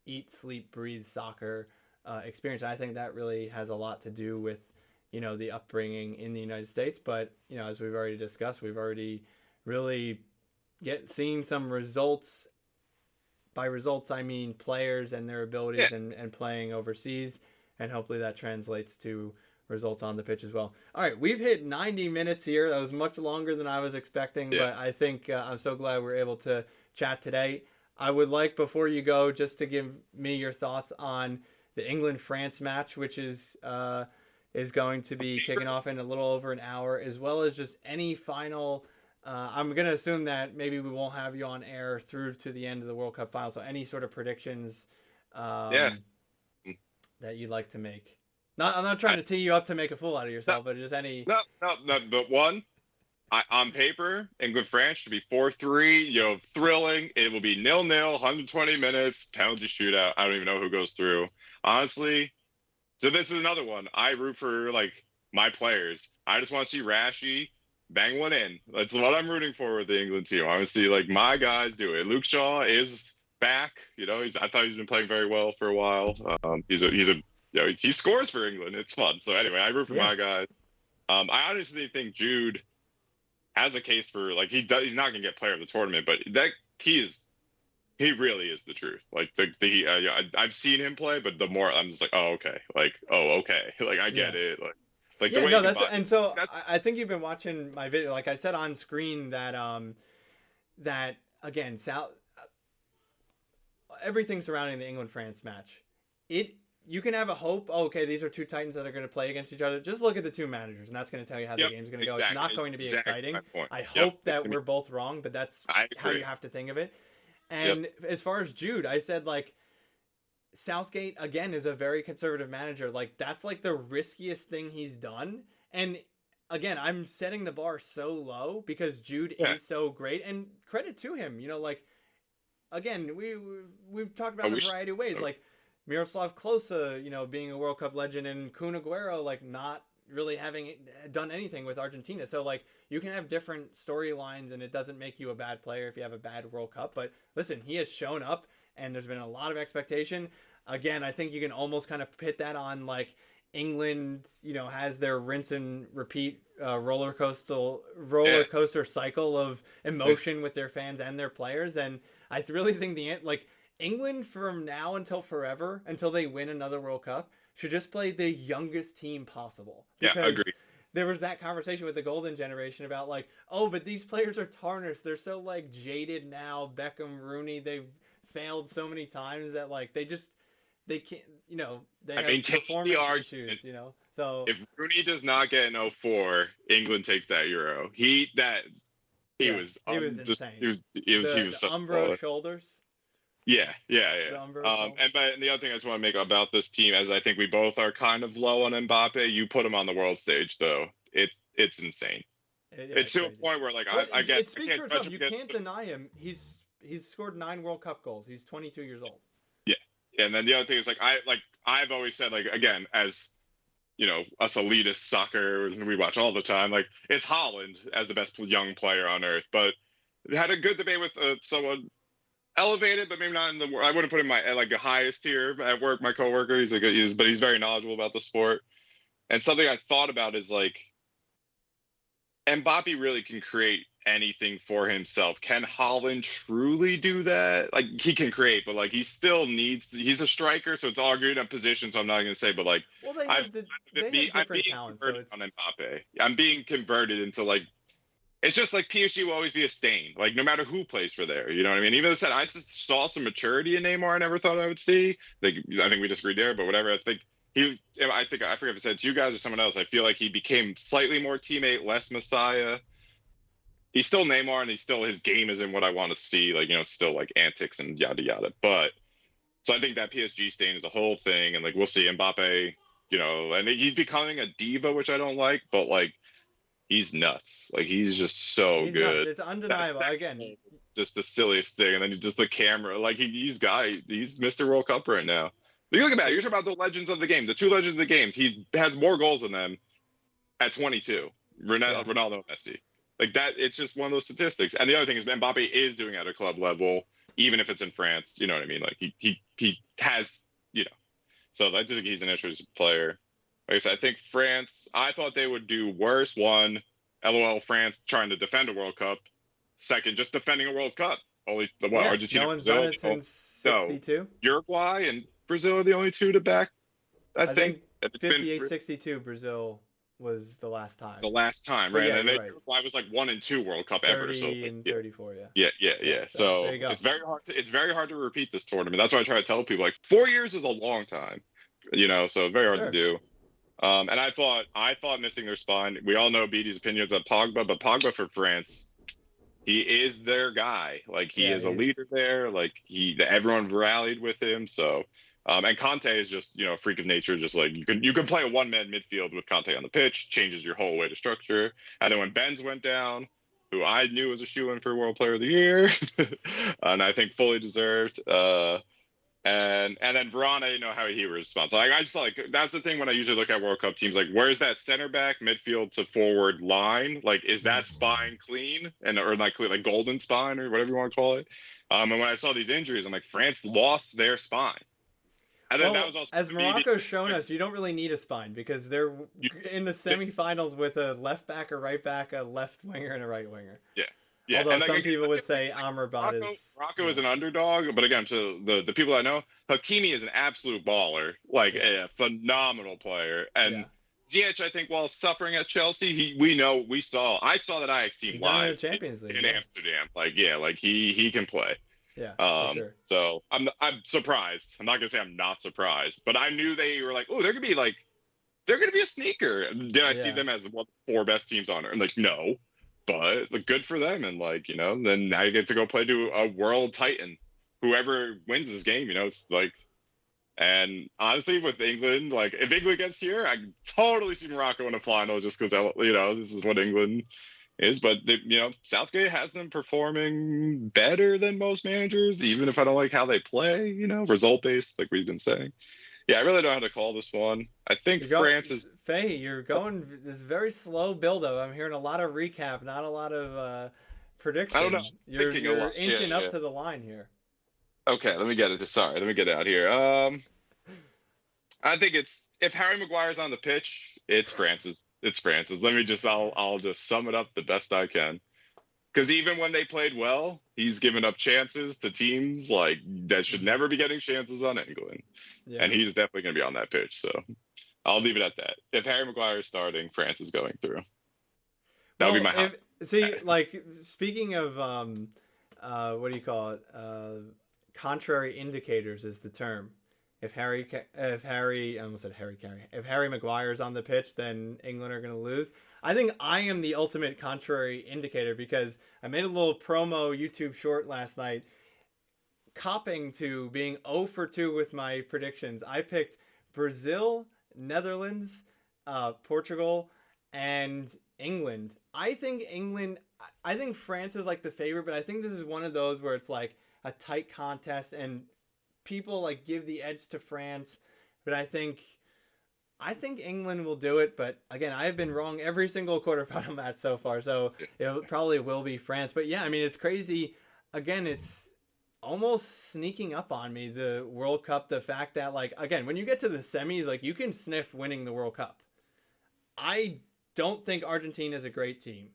eat, sleep, breathe soccer experience. And I think that really has a lot to do with the upbringing in the United States. But as we've already discussed, we've already really seen some results. By results, I mean players and their yeah. abilities and playing overseas, and hopefully that translates to results on the pitch as well. All right, we've hit 90 minutes here. That was much longer than I was expecting, Yeah. but I think I'm so glad we were able to chat today. I would like, before you go, just to give me your thoughts on the England-France match, which is going to be kicking off in a little over an hour, as well as just any final. I'm going to assume that maybe we won't have you on air through to the end of the World Cup final. So any sort of predictions Yeah. that you'd like to make? I'm not trying to tee you up to make a fool out of yourself, but just any. No. But one, on paper, England France should be 4-3. Thrilling. It will be 0-0, 120 minutes, penalty shootout. I don't even know who goes through. Honestly, so this is another one. I root for like my players. I just want to see Rashi bang one in. That's what I'm rooting for with the England team. I want to see like my guys do it. Luke Shaw is back. I thought he's been playing very well for a while. He scores for England. It's fun. So anyway, I root for my guys. I honestly think Jude has a case for like he's not gonna get player of the tournament, but he really is the truth. Like I've seen him play, but the more I'm just like, oh okay, like oh okay, like I get it, like the way no, he that's and so that's, I think you've been watching my video. Like I said on screen that that again everything surrounding the England France match, you can have a hope. Oh, okay, these are two Titans that are going to play against each other. Just look at the two managers, and that's going to tell you how the game's going to go. It's not going to be exciting. I hope that we're both wrong, but that's how you have to think of it. And as far as Jude, I said like Southgate again is a very conservative manager. Like that's like the riskiest thing he's done. And again, I'm setting the bar so low because Jude is so great, and credit to him. Like again, we've talked about it in a variety of ways, like Miroslav Klose, being a World Cup legend, and Kun Aguero, like not really having done anything with Argentina. So like you can have different storylines, and it doesn't make you a bad player if you have a bad World Cup. But listen, he has shown up, and there's been a lot of expectation. Again, I think you can almost kind of pit that on like England, has their rinse and repeat roller coaster cycle of emotion with their fans and their players. And I really think England from now until forever, until they win another World Cup, should just play the youngest team possible. Because agree. There was that conversation with the golden generation about like, oh, but these players are tarnished. They're so like jaded now. Beckham, Rooney, they've failed so many times that like they can't, they have performance issues, So if Rooney does not get an 04, England takes that Euro. He was insane. He was the Umbro shoulders. Yeah. And the other thing I just want to make about this team, as I think we both are kind of low on Mbappe, you put him on the world stage, though. It's insane. It's to crazy. a point where like Well, I get it speaks for itself. You can't deny him. He's scored 9 World Cup goals. He's 22 years old. Yeah, and then the other thing is like I've always said, like, again, as you know, us elitist soccer we watch all the time, like it's Holland as the best young player on earth, but had a good debate with someone elevated, but maybe not in the. I wouldn't put him my like the highest tier at work. My coworker, but he's very knowledgeable about the sport. And something I thought about is like Mbappe really can create anything for himself. Can Holland truly do that? Like he can create, but like he still needs. He's a striker, so it's all good at position. So I'm not going to say, but like Well, they I'm have different being talents, so converted it's on Mbappe. I'm being converted into like. It's just like PSG will always be a stain, like no matter who plays for there. You know what I mean? Even though I said I saw some maturity in Neymar, I never thought I would see. Like I think we disagreed there, but whatever. I think I forget if I said to you guys or someone else. I feel like he became slightly more teammate, less Messiah. He's still Neymar, and his game isn't what I want to see. Like still like antics and yada yada. But so I think that PSG stain is a whole thing, and like we'll see Mbappe. And he's becoming a diva, which I don't like, but like. He's nuts. Like he's just so he's good. nuts. It's undeniable. Again, just the silliest thing, and then just the camera. Like he's Mr. World Cup right now. You look at that. You're talking about the legends of the game, the two legends of the games. He has more goals than them at 22. Ronaldo and Messi. Like that. It's just one of those statistics. And the other thing is Mbappe is doing it at a club level, even if it's in France. You know what I mean? Like he has. So I just think he's an interesting player. Like I said, I think France, I thought they would do worse. One, LOL, France trying to defend a World Cup. Second, just defending a World Cup. Only Argentina, no one's Brazil, done it since '62. Uruguay and Brazil are the only two to back. I think 58-62 Brazil was the last time. The last time, right? Yeah, and then right. Uruguay was like 1 and 2 World Cup ever. So and 34, yeah. Yeah. So there you go. it's very hard to repeat this tournament. That's why I try to tell people like 4 years is a long time. So very hard to do. And I thought missing their spine. We all know BD's opinions on Pogba, but Pogba for France, he is their guy. Like he is a leader there. Like everyone rallied with him. So, and Conte is just a freak of nature. Just like you can play a one-man midfield with Conte on the pitch, changes your whole way to structure. And then when Benz went down, who I knew was a shoe-in for World Player of the Year, and I think fully deserved. And then Varane, I didn't know how he would respond. So I just thought like that's the thing when I usually look at World Cup teams, like where's that center back, midfield to forward line? Like is that spine clean or like golden spine or whatever you want to call it? And when I saw these injuries, I'm like France lost their spine. And then that was also as Morocco's shown us, you don't really need a spine because they're in the semifinals with a left back, a right back, a left winger, and a right winger. Yeah. Yeah, although some people would say Amrabat is... Morocco is an underdog, but again, to the people I know, Hakimi is an absolute baller, like a phenomenal player. And Ziyech, I think, while suffering at Chelsea, I saw that Ajax team live in the Champions League in Amsterdam. Like he can play. Yeah, for sure. So I'm surprised. I'm not gonna say I'm not surprised, but I knew they were like, oh, they're gonna be a sneaker. Did I see them as one of the 4 best teams on earth? And like, no. But good for them, and then now you get to go play to a world titan. Whoever wins this game, it's like, and honestly, with England, like if England gets here, I totally see Morocco in a final just because this is what England is. But Southgate has them performing better than most managers, even if I don't like how they play. Result based, like we've been saying. Yeah, I really don't know how to call this one. I think France is... Fahey, you're going this very slow build-up. I'm hearing a lot of recap, not a lot of prediction. I don't know. You're inching up to the line here. Okay, let me get it. Sorry, let me get it out here. I think if Harry Maguire's on the pitch, it's France's. It's France's. I'll just sum it up the best I can. Because even when they played well, he's given up chances to teams that should never be getting chances on England. Yeah. And he's definitely going to be on that pitch. So I'll leave it at that. If Harry Maguire is starting, France is going through. That would be my speaking of, what do you call it? Contrary indicators is the term. If Harry Maguire's on the pitch, then England are going to lose. I think I am the ultimate contrary indicator because I made a little promo YouTube short last night copping to being 0 for 2 with my predictions. I picked Brazil, Netherlands, Portugal, and England. I think France is like the favorite, but I think this is one of those where it's like a tight contest and people like give the edge to France, but I think England will do it. But again, I have been wrong every single quarterfinal match so far, so it probably will be France. But yeah, I mean, it's crazy. Again, it's almost sneaking up on me, the World Cup. The fact that, like, again, when you get to the semis, like, you can sniff winning the World Cup. I don't think Argentina is a great team.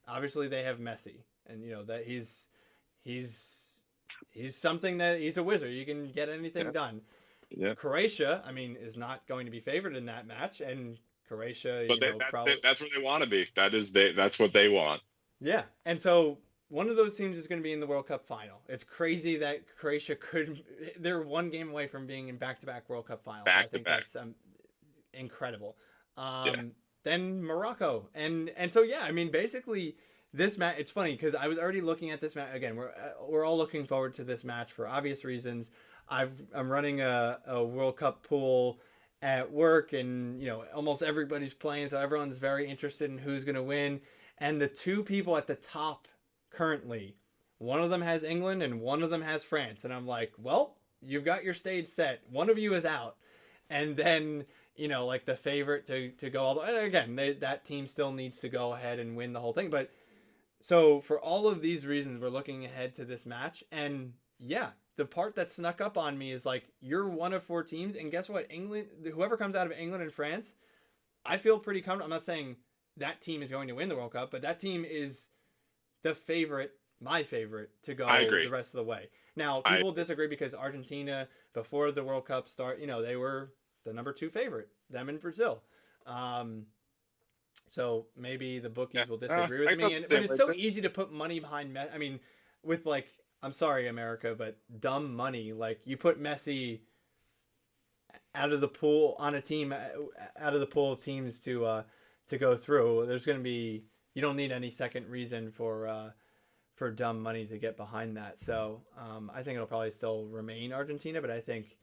Obviously, they have Messi, and you know that he's something that he's a wizard. You can get anything done. Yeah. Croatia, I mean, is not going to be favored in that match, and Croatia, But that's where they want to be. That's what they want. Yeah, and so one of those teams is going to be in the World Cup final. It's crazy that Croatia they're one game away from being in back-to-back World Cup finals. I think that's incredible. Then Morocco, and so yeah, I mean, basically this match. It's funny because I was already looking at this match again. We're all looking forward to this match for obvious reasons. I'm running a World Cup pool at work, and you know almost everybody's playing, so everyone's very interested in who's going to win. And the two people at the top currently, one of them has England and one of them has France, and I'm like, well, you've got your stage set. One of you is out, and then you know like the favorite to go all the. And again, that team still needs to go ahead and win the whole thing, but. So for all of these reasons, we're looking ahead to this match, and yeah, the part that snuck up on me is like you're one of 4 teams, and guess what? England, whoever comes out of England and France, I feel pretty comfortable. I'm not saying that team is going to win the World Cup, but that team is the favorite, my favorite, to go the rest of the way. Now people disagree because Argentina before the World Cup start, you know, they were the number 2 favorite, them in Brazil. So maybe the bookies will disagree with me, but it's so easy to put money behind Messi. I mean, with like, I'm sorry, America, but dumb money. Like you put Messi out of the pool on a team, out of the pool of teams to go through. There's going to be, you don't need any second reason for dumb money to get behind that. So I think it'll probably still remain Argentina, but I think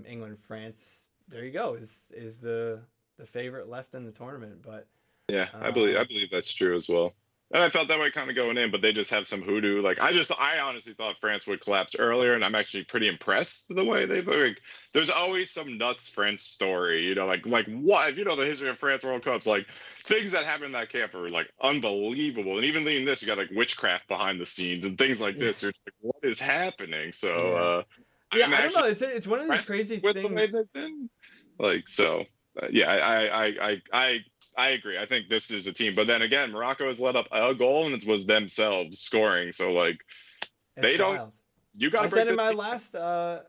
England, France, there you go, is the favorite left in the tournament. But yeah, I believe that's true as well. And I felt that way kind of going in, but they just have some hoodoo. Like I honestly thought France would collapse earlier, and I'm actually pretty impressed the way they like. There's always some nuts French story, you know, like what if you know the history of France World Cups, like things that happen in that camp are like unbelievable. And even in this, you got like witchcraft behind the scenes and things like this. You're like, what is happening? So I don't know. It's one of these crazy things. The way they've been. Like so. I agree. I think this is a team, but then again, Morocco has let up a goal, and it was themselves scoring. So like, they don't. Wild. You got to. I said in my last, full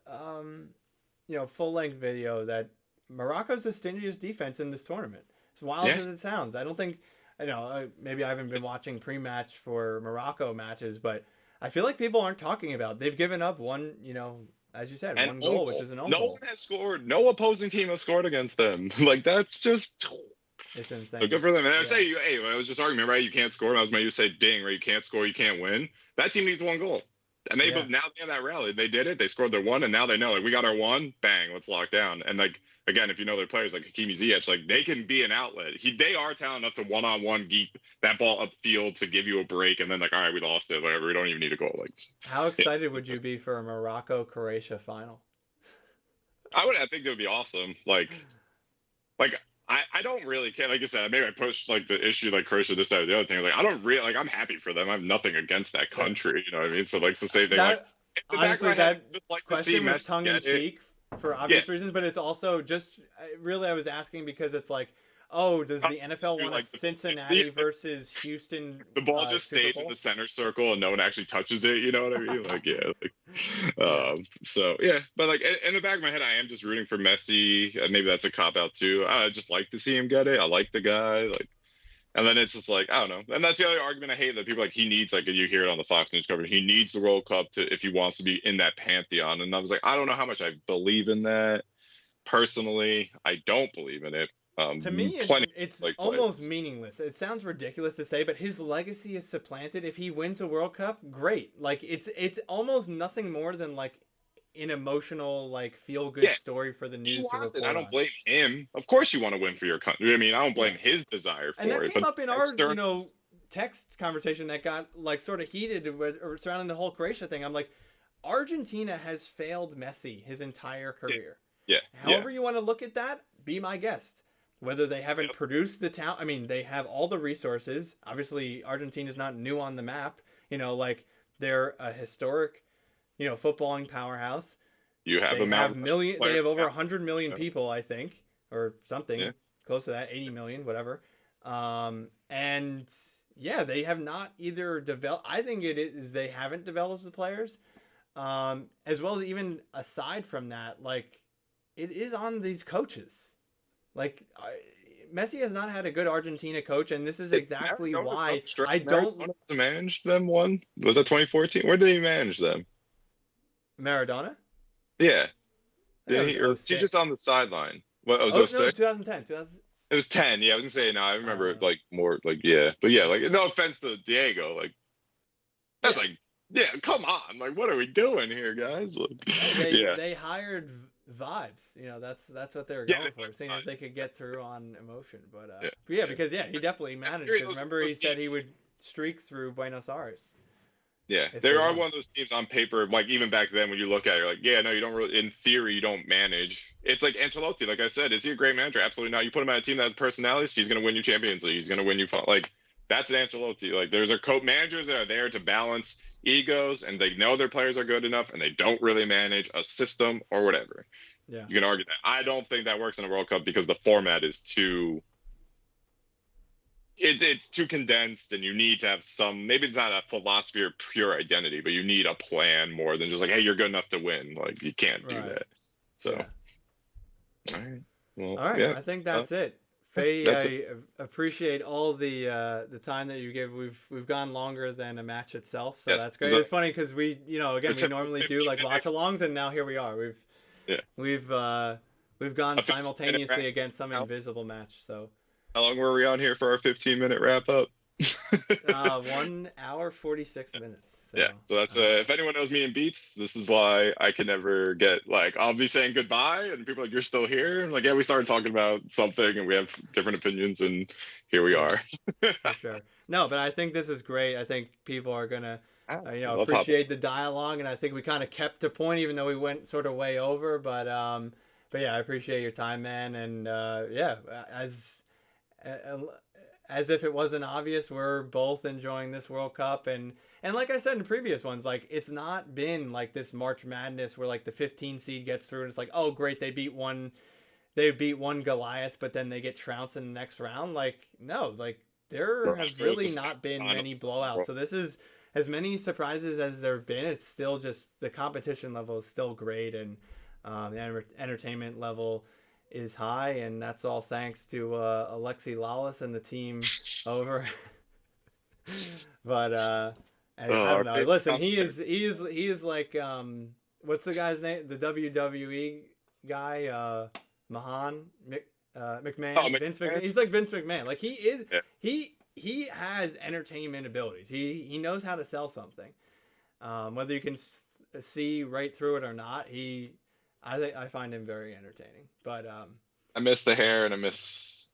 length video that Morocco's the stingiest defense in this tournament. As wild as it sounds, I don't think. Maybe I haven't been watching pre-match for Morocco matches, but I feel like people aren't talking about. They've given up one. As you said, one goal, which is an own goal. No one has scored. No opposing team has scored against them. Like that's just. It's insane. So good for them. And I would say, hey, I was just arguing, right? You can't score. I was maybe you say, ding, right? You can't score. You can't win. That team needs one goal, and now they have that rally. They did it. They scored their one, and now they know like we got our one. Bang, let's lock down. And like again, if you know their players like Hakimi Ziyech, like they can be an outlet. They are talented enough to one-on-one geep that ball upfield to give you a break, and then like all right, we lost it. Whatever. We don't even need a goal. Like how excited would you be for a Morocco-Croatia final? I think it would be awesome. Like. I don't really care. Like I said, maybe I pushed like the issue like Croatia, this, that, or the other thing. Like I don't really like. I'm happy for them. I have nothing against that country. You know what I mean? So like it's the same thing. Honestly, that question was tongue in cheek for obvious reasons, but it's also just really I was asking because it's like, oh, does the NFL want like Cincinnati versus Houston? The ball just stays in the center circle and no one actually touches it. You know what I mean? Like so yeah. But like in the back of my head, I am just rooting for Messi. Maybe that's a cop out too. I just like to see him get it. I like the guy. Like, and then it's just like I don't know. And that's the other argument I hate that people like he needs like you hear it on the Fox News coverage. He needs the World Cup if he wants to be in that pantheon. And I was like, I don't know how much I believe in that. Personally, I don't believe in it. To me, it's almost meaningless. It sounds ridiculous to say, but his legacy is supplanted. If he wins a World Cup, great. Like it's almost nothing more than like an emotional, like, feel good Yeah. story for the He news to wants it. report I don't on. blame him. Of course, you want to win for your country. I mean, I don't blame Yeah. his desire And for that it. came But up in our, external, text conversation that got, like, sort of heated surrounding the whole Croatia thing. I'm like, Argentina has failed Messi his entire career. yeah, However you want to look at that, be my guest. Whether they haven't Yep. produced the talent, I mean, they have all the resources. Obviously, Argentina's not new on the map. Like, they're a historic, footballing powerhouse. you have They a have Mount Rushmore they player. have over 100 million people, I think, or something Yeah. close to that, 80 million, whatever. And yeah, they have not either developed. I think it is they haven't developed the players, as well as even aside from that, like, it is on these coaches. Like, Messi has not had a good Argentina coach, and this is exactly Maradona why coached, right? I don't. Maradona managed them one. Was that 2014? Where did he manage them? Maradona? Yeah. I think Did it he, or was was he just on the 06. sideline? What, it was Oh oh no, 06? 2010. It was 10. Yeah, I was gonna say no. I remember it like more like yeah, but yeah, like no offense to Diego, like that's Yeah. like yeah, come on, like what are we doing here, guys? Like, They yeah, they hired vibes. That's what they were yeah, going for, seeing if they could get through on emotion. yeah, But yeah, because he definitely managed. Because remember, he those said he teams. would streak through Buenos Aires Yeah, if they they are won. one of those teams on paper, like even back then when you look at it, you're like, yeah, no, you don't really, in theory, you don't manage. It's like Ancelotti, like I said, is he a great manager? Absolutely not. You put him at a team that has personalities, he's going to win you Champions League. He's going to win you, like, that's an Ancelotti. Like, there's our managers that are there to balance egos, and they know their players are good enough, and they don't really manage a system or whatever. Yeah. You can argue that. I don't think that works in a World Cup because the format is too it's too condensed, and you need to have some, maybe it's not a philosophy or pure identity, but you need a plan more than just like, hey, you're good enough to win. Like, you can't do Right. that. So Yeah. all right, well, All right. yeah, I think that's it. Faye, that's it. I appreciate all the time that you give. We've gone longer than a match itself, so Yes, that's great. It's funny because we, again, we It's normally do like watch alongs, and now here we are. yeah, We've gone a 15-minute simultaneously wrap. against some invisible match. So How long were we on here for our 15-minute wrap up? 1 hour 46 minutes. So, Yeah, so that's if anyone knows me in beats, this is why I can never get like, I'll be saying goodbye and people are like, you're still here. And like, yeah, we started talking about something and we have different opinions and here we are. for sure. No, but I think this is great. I think people are gonna Love appreciate the dialogue, and I think we kind of kept to point, even though we went sort of way over. But yeah, I appreciate your time, man, and yeah, as if it wasn't obvious, we're both enjoying this World Cup, and like I said in previous ones, like, it's not been like this March Madness where like the 15 seed gets through and it's like, oh great, they beat one Goliath, but then they get trounced in the next round. Like, no, like, there have really not been many blowouts. So this is, as many surprises as there have been, it's still just, the competition level is still great, and the entertainment level is high, and that's all thanks to Alexi Lawless and the team over. But I don't know. Listen, he is like, what's the guy's name? The WWE guy, McMahon, Oh, Vince McMahon? McMahon. He's like Vince McMahon. Like, he is, Yeah. he has entertainment abilities. He knows how to sell something. Whether you can see right through it or not, I find him very entertaining. But I miss the hair and I miss.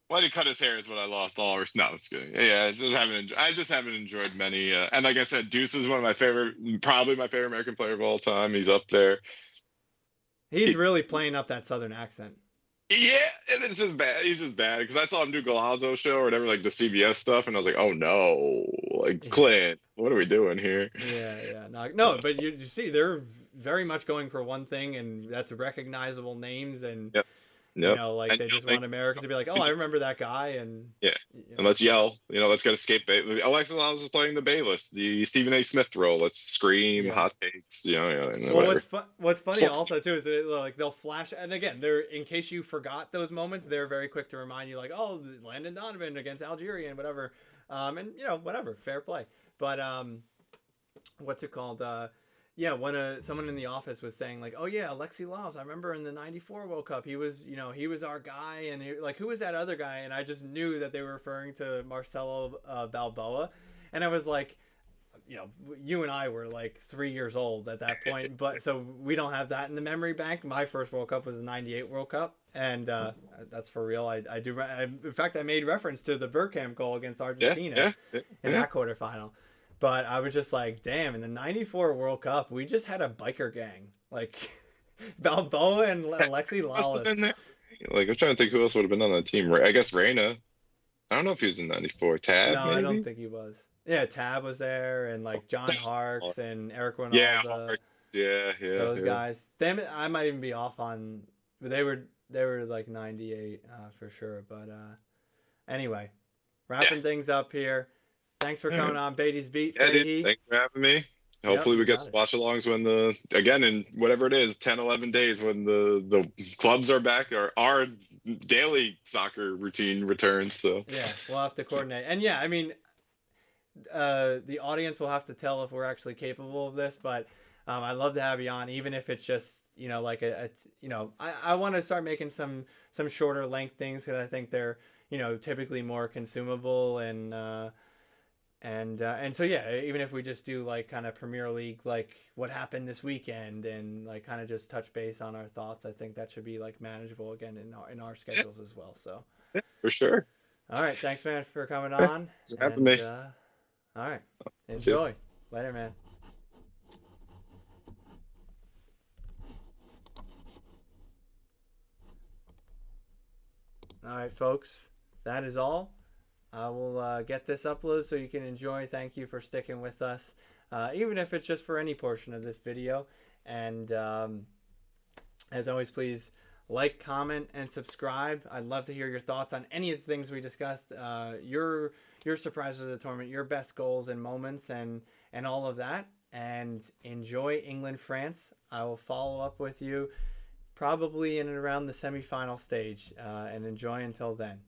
Why did he cut his hair is what I lost all. No, I'm just kidding. Yeah, I just haven't enjoyed many. And like I said, Deuce is one of my favorite, probably my favorite American player of all time. He's up there. he's really playing up that Southern accent. Yeah, and it's just bad. He's just bad because I saw him do Galazzo show or whatever, like the CBS stuff, and I was like, oh no, like Clint, what are we doing here? Yeah. No, but you see, they're very much going for one thing, and that's recognizable names, and Yep. like, And they just want Americans to be like, oh, I remember that guy, and yeah. And let's yell, let's get escape. Alexis Lalas is playing the Bayless, the Stephen A. Smith role. Let's scream, hot takes, and well, whatever. what's funny also too is that, like, they'll flash, and again, they're, in case you forgot those moments, they're very quick to remind you, like, oh, Landon Donovan against Algeria and whatever, and whatever, fair play. But what's it called? When someone in the office was saying, like, oh yeah, Alexi Lalas, I remember in the '94 World Cup, he was our guy, and like, who was that other guy? And I just knew that they were referring to Marcelo Balboa, and I was like, you know, you and I were like 3 years old at that point, but so we don't have that in the memory bank. My first World Cup was the '98 World Cup, and that's for real. I do. In fact, I made reference to the Bergkamp goal against Argentina in that quarterfinal. But I was just like, damn, in the '94 World Cup, we just had a biker gang. Like Balboa and Alexi Lalas. Like, I'm trying to think who else would have been on that team. I guess Reyna. I don't know if he was in '94. Tab, No, maybe? I don't think he was. Yeah, Tab was there, and like John Harkes and Eric Winalda. Yeah, Harkes. Yeah, those guys. Them, I might even be off on. But they were like '98 for sure. But anyway, wrapping things up here. Thanks for coming on Beatty's Beat. Yeah, dude, thanks for having me. Hopefully we get some watch alongs when in whatever it is, 10, 11 days when the clubs are back, or our daily soccer routine returns. So yeah, we'll have to coordinate. And yeah, I mean, the audience will have to tell if we're actually capable of this, but I'd love to have you on, even if it's just, you know, like I want to start making some shorter length things, because I think they're, you know, typically more consumable, and so yeah, even if we just do like kind of Premier League, like what happened this weekend, and like kind of just touch base on our thoughts, I think that should be like manageable again in our schedules as well. So yeah, for sure. All right, thanks man for coming on. Thanks for having me. All right, enjoy. Later, man. All right, folks, that is all. I will get this uploaded so you can enjoy. Thank you for sticking with us, even if it's just for any portion of this video. And as always, please like, comment, and subscribe. I'd love to hear your thoughts on any of the things we discussed, your surprises of the tournament, your best goals and moments, and all of that. And enjoy England-France. I will follow up with you probably in and around the semifinal stage, and enjoy until then.